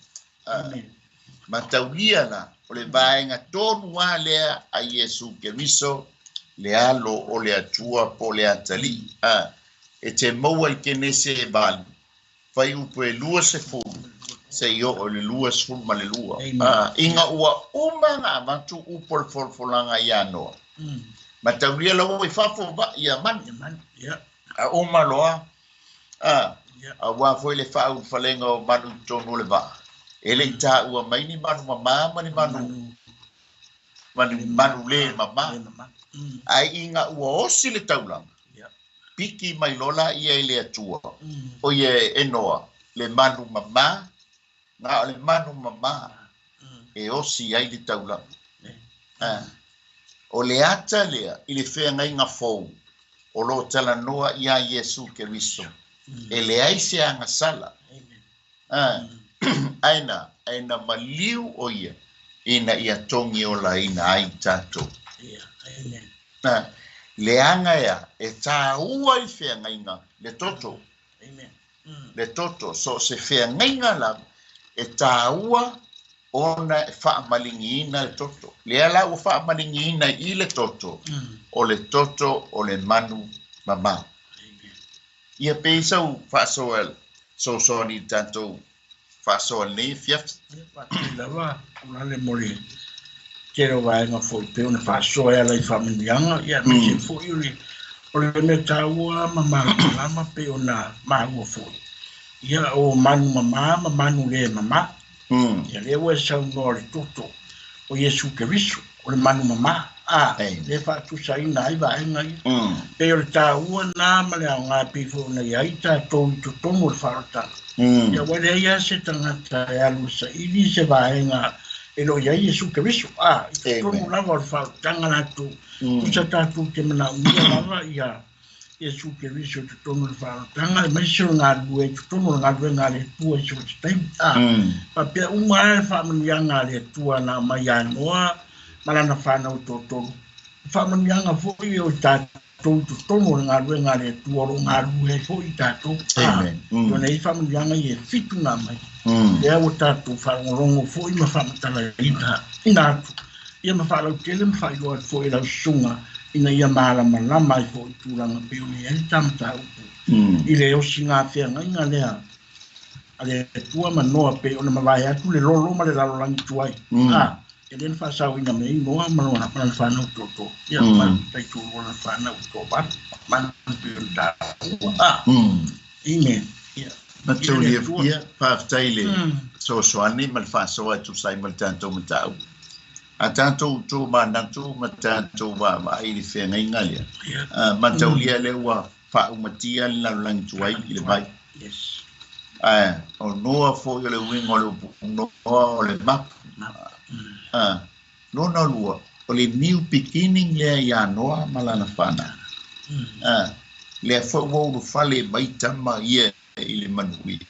ma tauliana o le vaenga tonu ale a Yesu Keriso le alo o le atua po le atali e te maua i kenese e bali fai upo e lua se fulu se yo o le lua se fulu ma le lua inga ua umanga matu upo le folfolanga i anoa ma taulia lau i fafo va i a mani a uma loa a wa foi le fau falenga o manu tonu le va ele ta ua mai ni manu mama ni manu manu le mama ai inga ua osi le taulanga piki mai lola ia ile atua o ye enoa le manu mama nga le manu mama e osi ai le taulanga o le ata lea ile fea ngai nga fou o lo tala noa ia Yesu Keristo e le ai se anga sala aina maliu o ia ina ia tongi o la ina ai tato le anga ia e tā ua i fea ngainga le toto le toto so se fea ngainga la e tā ua ona e wha malingi ina le toto le ala ua wha malingi ina i le toto o le toto o le manu mama ia peisau wha soel so ni tato wha soel ni fiat lava Ulale mori kero vaenga foi pe ona wha soel ai whamandianga ia me se foi o le me taua mama pe ona maua foi ia o manu mama manu le mama ia le ua sau no le toto o Yesu Keristo o le manu mama le whaatusaina ai vaenga pe o le taua na male au ngā pifo na iai tātou i tutongo le whaotanga ia wale ia se tangata e alu sa ili se vaenga e lo iai Yesu Keristo i tutongo lava o le whaotanga natu usa tātou te mana unia lava ia Yesu Keristo tutongo le whaotanga e maisiro ngā lue tutongo ngā lue ngā le tua i so te taim pa pia unga e whamanianga le tua na mai anoa malana whanau tōtoro. Whamanianga fōi o tātou tutongo ngā lue ngā le tua ro ngā lue fōi tātou. Tōne i whamanianga i e fitu nā mai. Lea o tātou whangorongo fōi ma whamatala ina atu. Ia ma whalau tele ma whailoa fōi lau sunga ina ia mārama lama i fōi tūranga peoni e tamata upu. I le osi ngā whenga inga lea. A le tua manoa pe ona mawai atu le lolo ma le lalorangi tuai. E den whasau ina mei noa manoa mana whanau toto. Ia man tai tūro na whanau tōpat. Man peoni tātua. Ime. Matau lia fia, whaftai le soani ma le whasoa e tusai ma le tātou matau. A tātou tō mānatu ma tātou wa ai le whenga inga lia. Matau lia le ua whaumatia le lalorangi tuai i le vai. O noa fo i le winga o le noa o le mapu. Nona lua, o le new beginning lea ia noa malana whana. Lea whauwauru whale mai tama ia i le manui.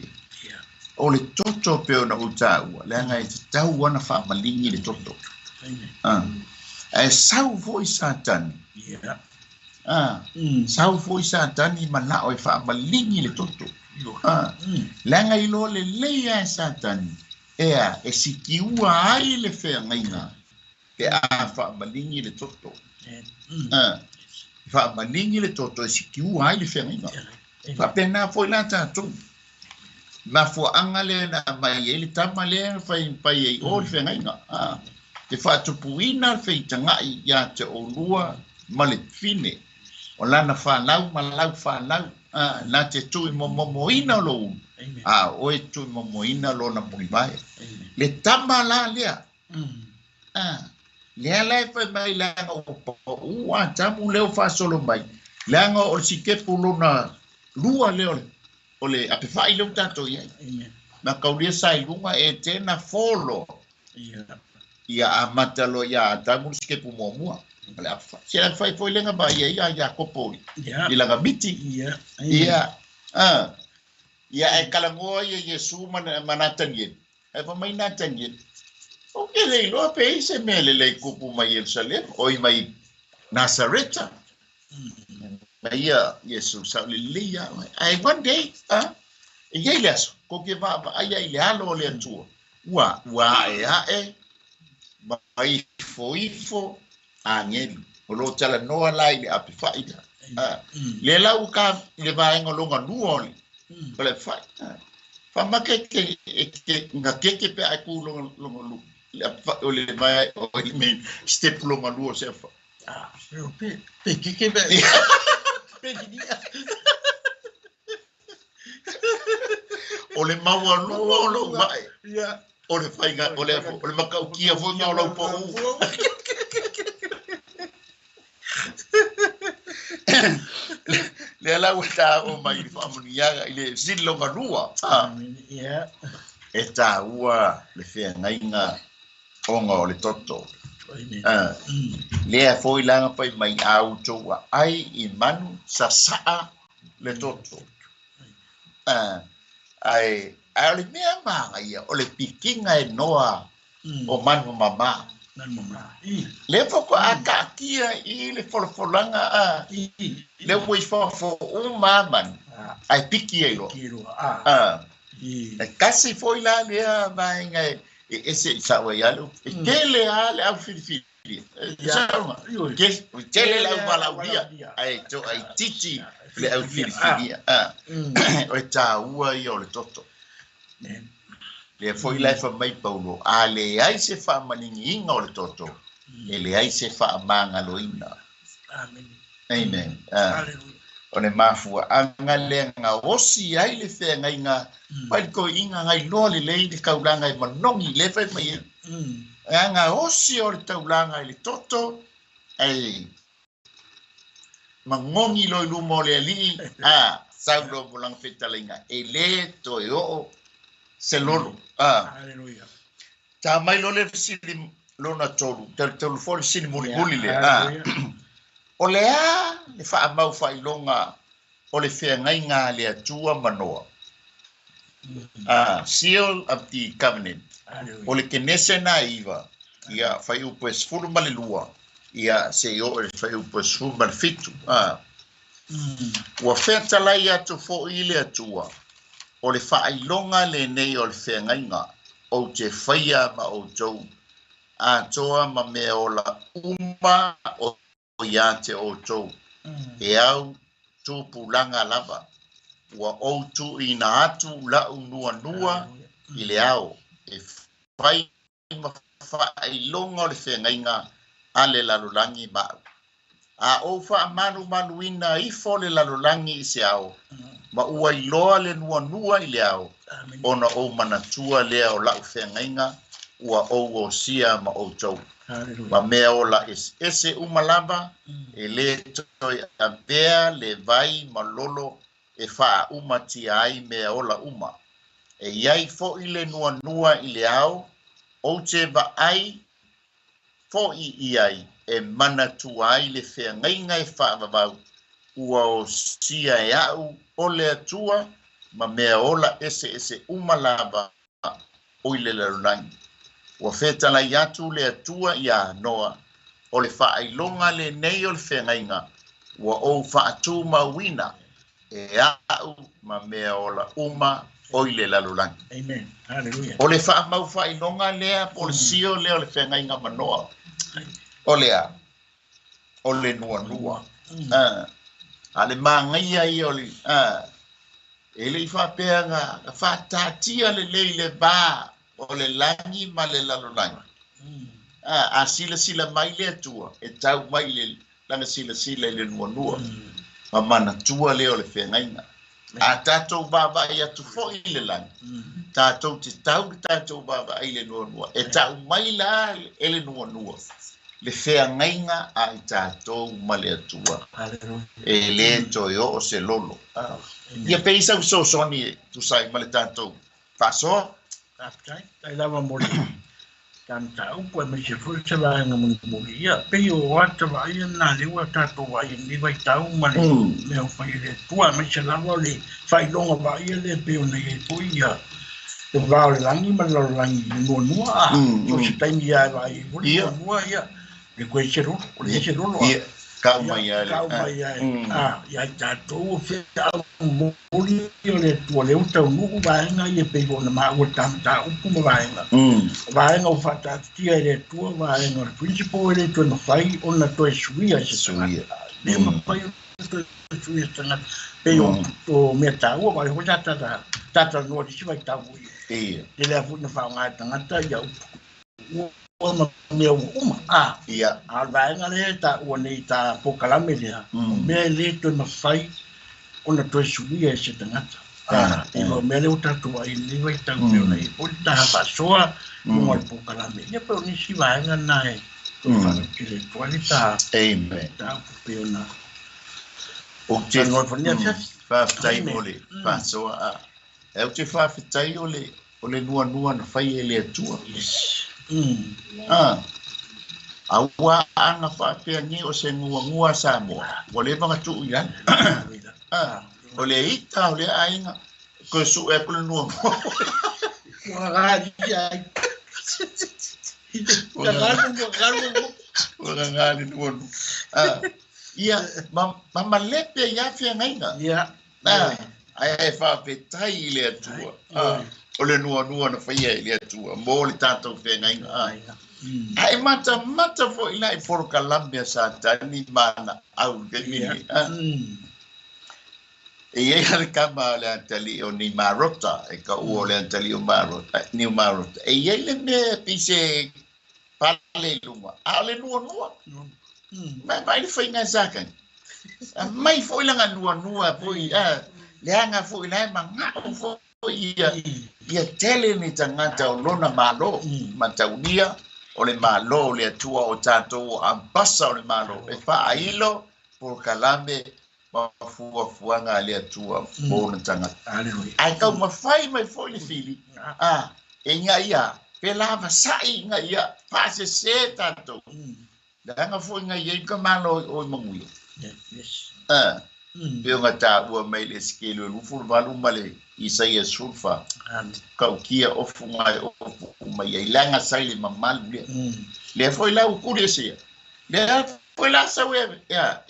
O le toto peo na utaua, lea ngai te tau wana whaamalingi le toto. E sau fo i satani. Sau fo i satani mana o i whaamalingi le toto. Lea ngai lo le leia e satani. Ea, e sikiua ai le whea ngainga. E a whaamalingi le toto. Whaamalingi le toto e sikiua ai le whea ngainga. Whapena fo i la tātou. Ma fo anga le na mai e le tama le whai e o le whea ngainga. Te whaatupuina le whai tangai ia te o lua ma le fine. O lana whanau ma lau whanau. Na te tui momoina lo unu. O e tui momoina lo na mui mai. Le tama la lea. Lea lai whai mai leanga o ua tamu leo whasolo mai. Leanga o si kepu lo na lua leo o le ape whai leo tato iai. Na kaulia sai lunga e tena folo. Ia a matalo ia a tamu si kepu mua. Se la fai foi lenga ba ia kopoi. I langa miti. Ia e kalangoa ia Yesu manatangin. E pa mai natangin. O ke lei loa pe se mele lei kupu mai Jerusalem. Oi mai Nazareta. Ia Yesu sa le lia. Ai one day. Ia leso. Ko ke va ia ile alo le atua. Ua e. Mai foifo. Angeli, o lo tala noa lai le api whaida. Le lau ka le vaenga longa nuoli. O le whaida. Whamake ke nga keke pe ai ku longa lu. O le vai o i me step longa lu o sefa. Pe keke pe. Pe kidia. O le maua lu o lo vai. O le whainga, o le makau kia fo ngau lau po u. Le ala wata o mai fa munia ile silo manua. Yeah. E tā ua le whea ngainga onga o le toto. Lea foi langa pai mai au toa ai I manu sa saa le toto. Ai le mea maa ia o le pikinga e noa o manu mama. Le foko a kakia I le folfolanga le wai fo umaman ai piki e lo. E kasi foi la lea mai ngai ese sawa yalo kele ale au fili sawa kele la mala udia ai to ai titi le au fili o ta ua yo le toto le foi la fa mai paulo ale ai se fa maningi o le toto ele ai se fa manga loina amen One mafua anga lenga osi ai le fe ngainga pai ko inga ngai lole le de kaulanga I manongi le fe mai anga osi o le taulanga le toto ai mangongi lo lumo le ali saulo bulang fetalinga ele to yo se lolo Hallelujah. Ta mai lo le silim lona tolu tolu for sin muli le O lea le wha mau whailonga o le whea ngainga le atua manoa. Seal of the Covenant. O le kenese na iwa. Ia whai upo e sfuru male lua. Ia se o e whai upo e sfuru male fitu. Ua whea talai atu fo I le atua. O le whailonga le nei o le whea ngainga. O te whaia ma o tau. Toa ma mea o la uma o ia te o tau. E au tūpulanga lava. Ua o tu I na atu la unua nua I le au. E whai ma whai longa o le whengainga a le lalulangi mau. A o wha manu ina I fo le lalulangi I se au. Ma ua I loa le nua I le au. Ona o manatua lea o lau whengainga. Ua o sia ma o tau. Ma mea ola ese umalava e le toi ampea le vai malolo e faa umati ai mea ola uma. E iai fo I le nua I le au o te va ai fo I iai e mana tu ai le whea ngainga e faa vavau ua o sia e au o le atua ma mea ola ese umalava o I le larulangi. Ua whetala I atu le atua ia noa o le whailonga le nei o le whengainga ua o whaatu mawina e au ma mea o la uma o I le lalulangi. Amen. Hallelujah. O le whaamau whailonga lea o le sio lea o le whengainga manoa. O lea o le nua. A le mangaia I o le e le I whapea nga whatatia le lei le baa o le langi ma le lalulangi. A sila mai le atua. E tau mai le langa sila le nua. Ma mana tua le o le whengainga. A tātou baba I atu fo I le langi. Tātou te tau ki tātou baba I le nua. E tau mai la e le nua. Le whengainga a I tātou ma le atua. E le toyo o se lolo. Ia peisa usosoni tu sai ma le tātou. Faso? Kai, kai lava mori. Tam tau po me se fu se va nga mori. Ia pe o wata va ia na le wa tato va ia ni vai tau ma le me o fai le tua me se lava le fai longa va ia le pe o nei po ia. E va le langi ma le langi no. So se tai ia va ia no ia. Le ko se ro, le se ro. Kau mai ai. Ia tato fe mori le tua le uta no va nga ia pe o na ma o tam ta upu ma va nga. Va nga o fata tia le tua va nga o principal le to no fai ona to suia se suia. Le ma pai to suia tanga pe o me ta o va ho tata no di vai ta o. Le la fu na fa nga tanga ta ia o ma me uma ia al vai nga le ta o nei ta po kalame le me le to na fai ona to suia se tanga e lo me le uta to ai ni vai ta o nei o ta fa soa mo al po kalame ia pe ni si vai nga nai kile tualita amen ta piona o te ngol fanya fa tai ole fa so a e te fa tai ole nua na fai ele tua yes awa anga fa pe ni o se ngua sa mo ole banga tu ya ole ita ole ainga ko su e ko nua Wangani nuon. Ia mama lepe ya fia ngainga. Ia. Ai fa petai le tua. Ole nuon na fia le tua. Mo le tanto fia ngainga. Ai mata fo ina for Colombia sa tani mana au gemi. E ia hal kama le antali o ni marota e ka o le antali o marota ni marota. E ia le me pise pale luma. Ale nuon. Mai foi nga sakan. Mai foi langa nuon foi le anga foi lai manga foi ia tele ni tangata o lona malo mataunia o le malo le tua o tato ambasa o le malo e fa ailo por calambe ma fuanga le tua bona tangata ai ka ma fai mai foi le fili e nga ia pela va sai nga ia fa se tanto danga foi nga ia ka malo o mangui yes Pio ngata ua mai le skelo lu fu valu male Isaia sulfa ka ukia ofu mai ofu mai ilanga sai le mamal le foi la u kuresia le foi la sawe ya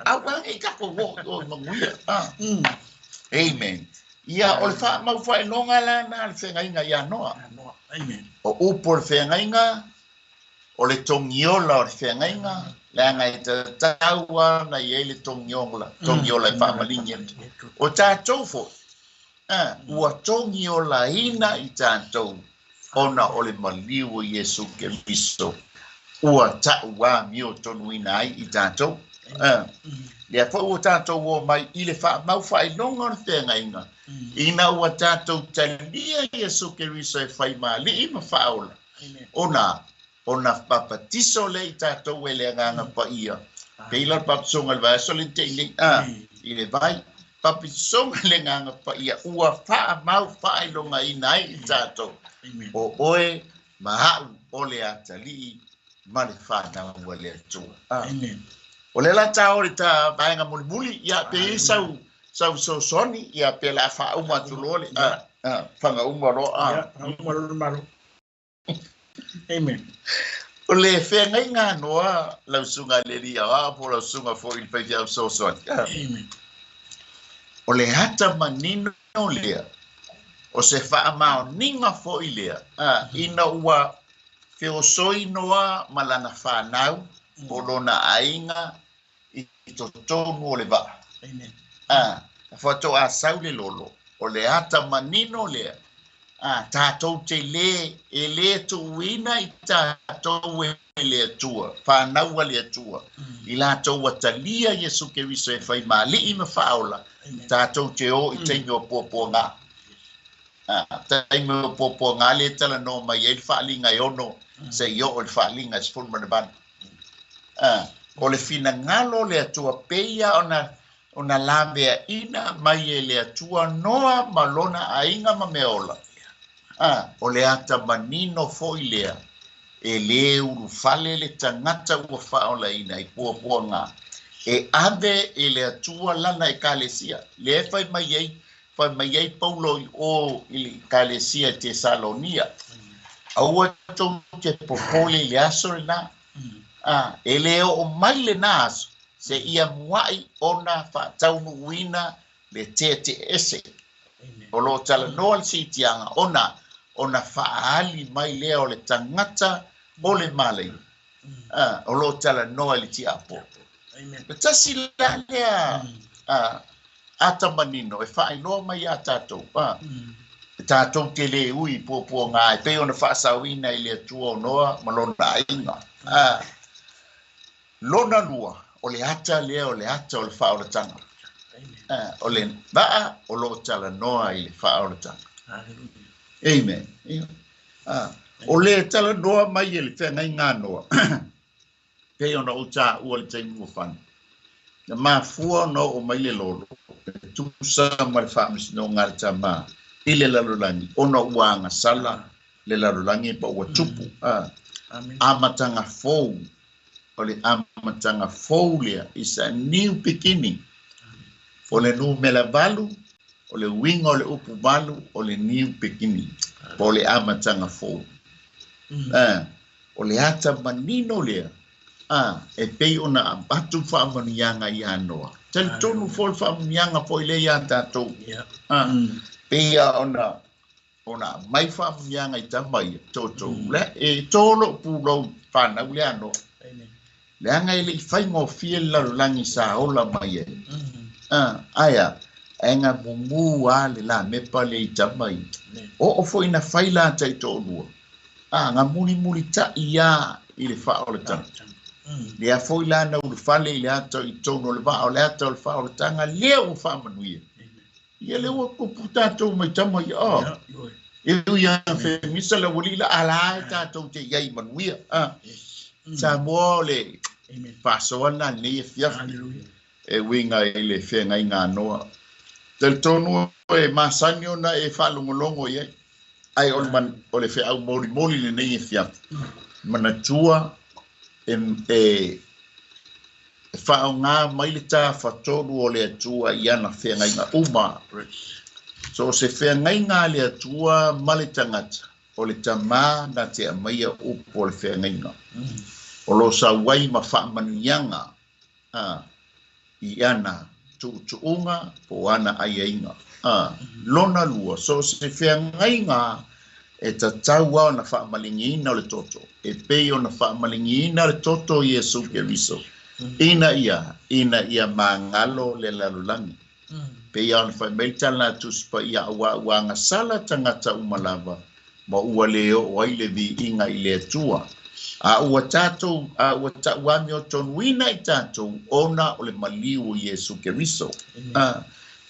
awa e ka ko o manguia amen ia o fa ma fa longa la na se nga ya no amen o por fe nga o le tongiola o fe nga la ngai te taua na yele tongiola fa malinga o ta tofo ua tongiola ina i tantou ona o le maliu Yesu Kristo ua ta wa mio tonuina ai i tantou le fa o tantou o mai ile fa mau fa i longa te ngainga ina ua tantou talia Yesu Kristo e fai mali i ma faula ona papatiso le tatou ele nganga pa ia peila papsonga le va solin tele ile vai papisonga le nganga pa ia ua fa mau fa i longa inai tatou o oe mahau ole atali male fa na wale tu amen ole la tao le ta bainga mulmuli ia pe sau so soni ia pe la fa uma tulole fanga uma ro malo amen ole fe nga noa la sunga le dia po la sunga fo il pe dia so amen ole hata manino le o se fa ma ninga fo ile ina ua fe o soi noa malana fa nau polona ainga i to tonu le va amen fo to a saule lolo ole hata manino le tatou te le ele tu wina i tatou le tua fa nau le tua i la to watalia Yesu Kristo e fai mali i ma faula tatou te o i tengo popo nga tengo popo nga le tala no mai e fa linga ono se yo o fa linga spun man ban o le fina ngalo le tua peia ona lave ina mai le tua noa malona ainga ma meola o le ata manino foilea e le uru fale le tangata ua faola ina i pua ngā e ave e le atua lana e kalesia le fai mai ei paulo o i kalesia te Salonia aua tau te popole le aso le na e le o mai le na aso se ia muai ona fa taunu wina le te ese o lo tala noa si tianga ona faali mai lea o le tangata o le malai o lo tala noa li ti apo tasi la lea ata manino e fai noa mai a tatou tatou te le ui pua ngā e pe ona faasauina i le tua o noa malona ainga lona lua o le ata lea o le ata o le faaolatanga o le vaa o lo tala noa i le faaolatanga amen o le tala noa mai e le whengai ngā noa Pe ona uta ua le taimu fan. Na mafua no o mai le lolo. Tu sa mal famis no ngal tama. Ile lalulangi. Ona uanga sala le lalulangi pa ua tupu. Amatanga fou. Ole amatanga fou lea. Is a new beginning. Ole nu melavalu. Ole winga ole upu valu. Ole new beginning. Ole amatanga fou. Ole ata manino lea. E pei ona batu whaamanianga i anoa. Tali tonu fol whaamanianga po ile ia tātou. Pea ona mai whaamanianga i tamai tōtou. E tōlo pūrau whanau le anoa. Le anga ile i whaingo fie larulangi sa ola mai e. Aya, enga mungu a le la mepa le i tamai. O fo ina whaila tai tōnua. Nga muli ta ia i le whaole tanga. Le a foi la na ulu fale le ato i tono le vao le ato le fao le tanga leo o whamanuia. Ia leo ko puta tau mai tama i o. Iu ia fe misa la wali la ala e tātou te iai manuia. Sa mua le whasoana ne e fiafi. E winga e le whenga i ngā noa. Tel tonu e masanyo na e whalongolongo iai. Ai o le whe au mori le ne e fiafi. Manatua whao ngā mailita whatoru o le atua i ana whengai ngā uma. So se whengai ngā le atua male tangata o le tamā na te amaia upo o le whengai ngā. O lo sa wai ma whaamanianga i ana tuunga po ana aiainga. Lona lua, so se whengai ngā e ta taua na whaamalingiina o le toto. E pei o na whaamalingiina o le toto i Yesu Keriso. Ina ia mangalo le lalulangi. Pei au na whaimeitala tuspa ia wanga sala tangata umalava. Ma ua leo o aile vi inga i le atua. A ua tātou, a ua tāuami o tonuina i tātou ona o le maliu o Yesu Keriso.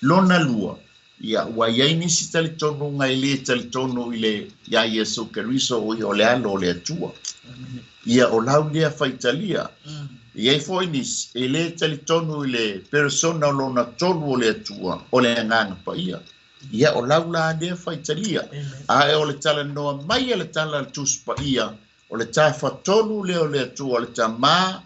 Lona lua. Ia ua iai nisi tali tonu ngai le tali tonu i le ia Yesu Keriso o i o le alo o le atua. Ia o lau lea whaitalia. Iai foi nisi e le tali tonu i le persona o lona tonu o le atua o le nganga pa ia. Ia o lau la lea whaitalia. A e o le tala noa mai e le tala tus pa ia. O le tā whatonu leo le atua o le tā mā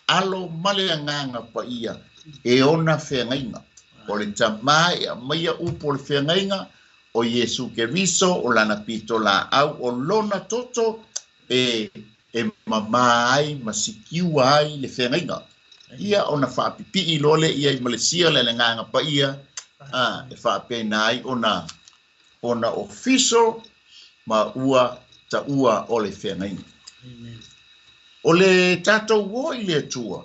alo male nganga pa ia. E ona whengainga. O le tamai a maia upo le whengainga o Yesu Keriso o lana pito la au o lona toto e mamai masikiu ai le whengainga. Ia o na whaapipi i lole ia i Malaysia le nganga pa ia e whaapena ai o na official ma ua ta ua o le whengainga. O le tātou wo i le tua.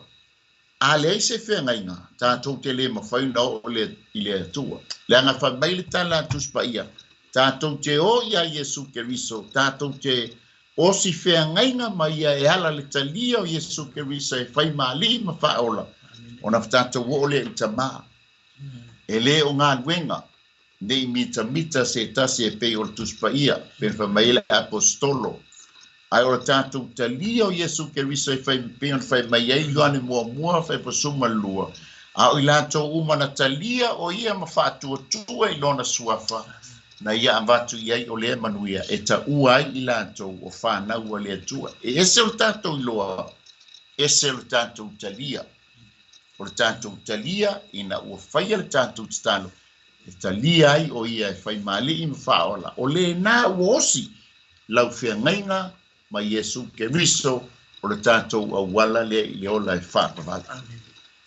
A le se whengainga, tātou te le mawhaina o le i le atua. Le anga whamaile tala tuspa ia. Tātou te o ia Yesu Keriso, tātou te o si whengainga ma ia e ala le talia o Yesu Keriso e whai maali ma whaola. O na tātou o le i tamā. E le o ngā nuenga, nei mita se tasi e pei o le tuspa ia, pen whamaile apostolo. Ai ora tātou talia o Yesu Keriso e whai peon whai mai ei luane mua whai pasuma lua. A o i lātou umana talia o ia ma whātua tua i lona suafa. Na ia amvatu iai o lea manuia e ta uai i lātou o whānau o lea tua. E ese o tātou i loa, ese o tātou talia. O le tātou talia ina ua whai le tātou talo. E talia ai o ia e whai mali i mwhaola. O le nā uosi lau whengainga ma Yesu Keriso o le tātou a wala le i ola e whāpawala.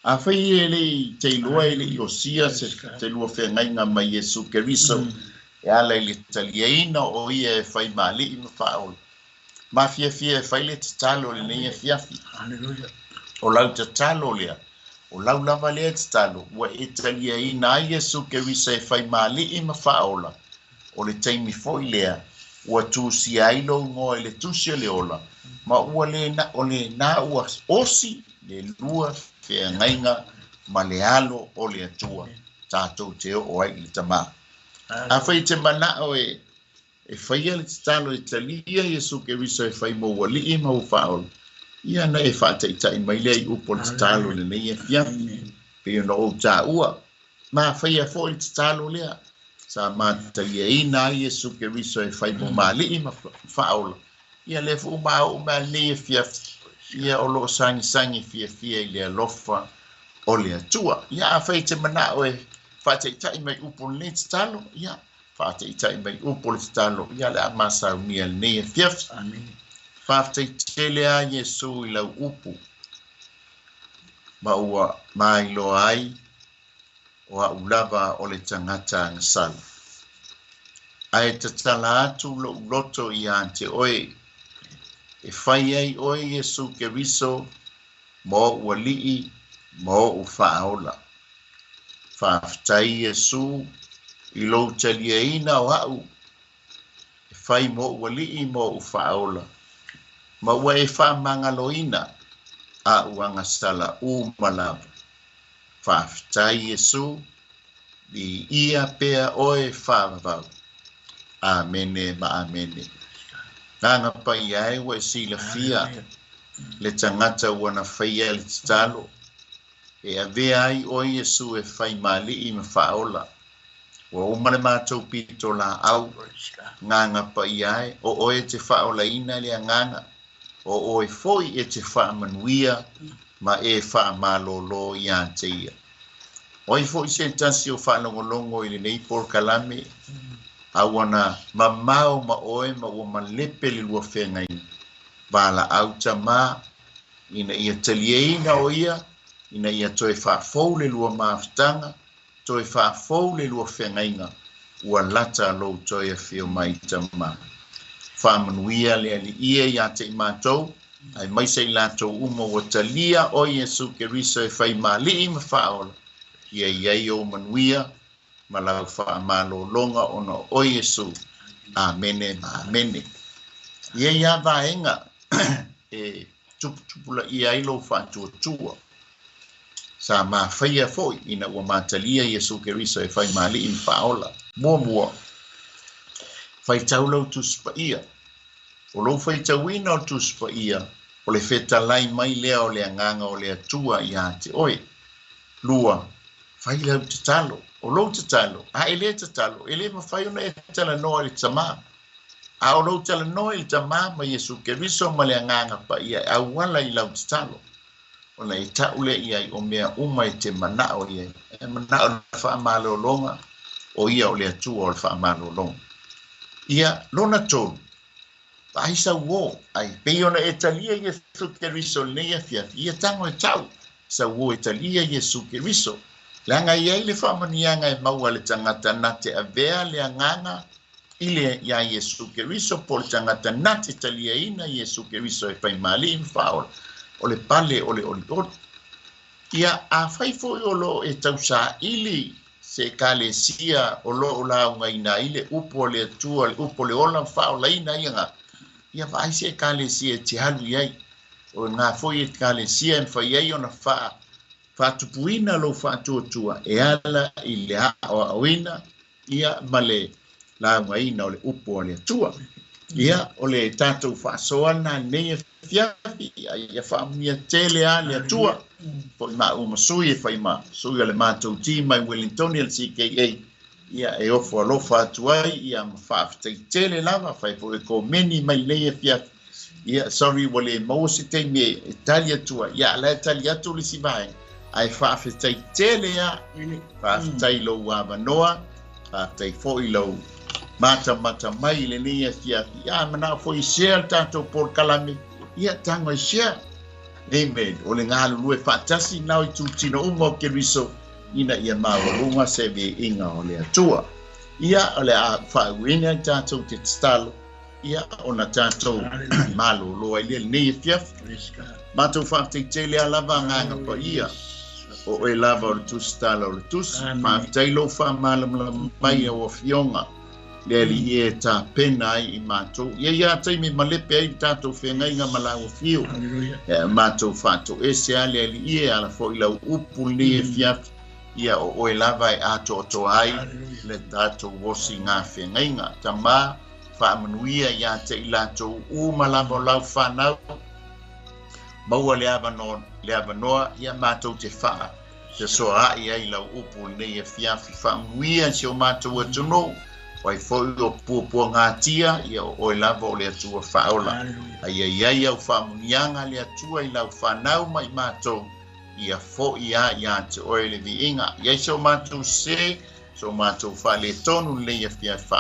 A whai e le te ilua e le i osia se te lua whengainga ma Yesu Keriso e ala i le taliaina o ia e whai mali i mwhaola. Ma fia e whai le te talo le nei e fiafi. O lau te talo lea. O lau lava lea te talo. Ua e taliaina a Yesu Keriso e whai mali i mwhaola. O le taimi foi lea. Ua tusi ailo ngoa le tusi le ola. Ma ua le na ua osi le lua whengainga ma le alo o le atua. Tātou te o ai le tamā. A whai te mana o e whaia le talo e talia Yesu Keriso e whai maua li i mau whaola. ia na e whāteitai mai lei upo le talo le nei e fia. Peo no o tā ua. Ma whaia fo i talo lea. Sa mata ia ina Iesu Keriso e whai mo mali i ma whaola. Ia le fu ma o ma nei e fia. Ia o lo sangi fia i le alofa o le atua. Ia a whai te mana o e whāteitai mai upo le talo. Ia whāteitai mai upo le talo. Ia le a masa unia le nei e fia. Amen. Whāteitai a Iesu i lau upo. Ma ua mai lo ai o a ulava o le tangata ngasala. Ai te tala atu lo loto i ante oe. E whai ai oe Iesu Keriso mo ua lii mo u whaola. Whaafitai Iesu i lo talia ina o au. E whai mo ua lii mo u whaola. Ma ua e wha mangaloina. A uanga sala u malava. Whaafitai Iesu di ia pea oe whaavavau. Amene ma amene. Nanga pa iai wa sila fia. Le tangata wana whaia le talo. E ave ai oe Iesu e whai mali i ma whaola. Wa umane mātou pito la au. Nganga pa iai o oe te whaola ina le nganga. O oe foi e te whaamanuia ma e whaamalolo i ante ia. Oe foi se tasi o whaanongolongo i le nei por kalame. Awana mamau ma oe ma ua malepe le lua whengai. Bala auta ma ina ia talieina o ia. Ina ia toe whaafou le lua maafutanga. Toe whaafou le lua whengainga. Ua lata lo toe whio mai tama. Whaamanuia le ali ia i ate i mātou, ai maise i lātou uma o talia o Iesu Keriso e whai mali i ma whaola. Ia iai o manuia, ma lau whaamalolonga ona o Iesu. Amene ma amene. Ia ia vaenga, e tupula ia ilo whaatua. Sa ma whaia foi ina ua mātalia Iesu Keriso e whai mali i ma whaola. Mua. Fai taulau tuspa ia. O lo fai tauina o tuspa ia. O le feta lai mai lea o le anganga o le atua i ate. Oe, lua, fai lau te talo. O lo te talo. A ele te talo. Ele ma fai una e tala noa le tama. A o lo tala noa le tama ma Iesu Keriso ma le anganga pa ia. A wala i lau te talo. O na e taule ia i o mea uma e te mana o ia. E mana o le whaamalo longa. O ia o le atua o le whaamalo longa. Ia lona tolu. Ai sa wo ai peiona Italia Iesu Keriso nei afia. Ia tango e tau. Sa wo Italia Iesu Keriso. Langa ia le whamanianga e maua le tangata nate a vea le anganga ile ia Iesu Keriso po le tangata nate Italia ina Iesu Keriso e pai mali in faol. O le pale o le oligot. Ia a faifo o lo e tau sa ili se kalesia o lo la unga ina ile upo le tua le upo le ola fa o la ina ia ia vai se kalesia te halu ia o nga foi kalesia en fa ia ona fa tupuina lo fa tua e ala ile o wina ia male la unga ina o le upo le tua ia o le tato fa soana ne fiafi ia fa mia tele ale tua po ma uma sui fa ima sui le matou ti mai Wellington el CKA ia e ofo lo fa tuai ia fa tele lava fa po ko meni mai le fiafi ia sorry wole mo si te me Italia tua ia la Italia tu li si vai ai fa tele ia fa lo wa noa fa fo ilo mata mai le nia fiafi ia mana foi share tanto por kalami ia tango share amen o le ngalo lue fatasi nau tu tino umo Keriso ina ia mawa se be inga o le atua ia o le fa wina tanto te stalo ia ona tanto malo lo ile ni fiaf mato fa te tele lava nganga pa ia o e lava o tu stalo o tu ma tailo fa malam mai o fionga le li ta penai i mato ia tai mi malepe ai tato fenga malau fio mato fato ese ale li ala fo ila upuli fiaf ia o e lava ato to ai le tato wosinga fenga tama fa manuia ia te ila to u malamo lau fanau maua le avanoa ia mātou te wha te soa ia i lau upu nei e fiafi whaanguia si o mātou atuno wai foi o pua ngātia ia o e lava o le atua whaola ai au whaamunianga le atua i lau whanau mai mātou ia fo ia te oe le viinga ia so mātou se so mātou wha le tonu le ia fiafi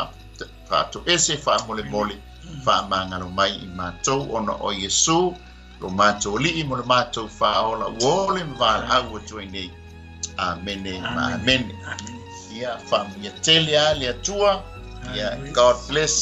whaato ese whaamole mole whaamangalo mai i mātou ona o Yesu lo mātou li mo le mātou whaola uole mwala au atua nei amen amen ia famia tele ale atua ia God bless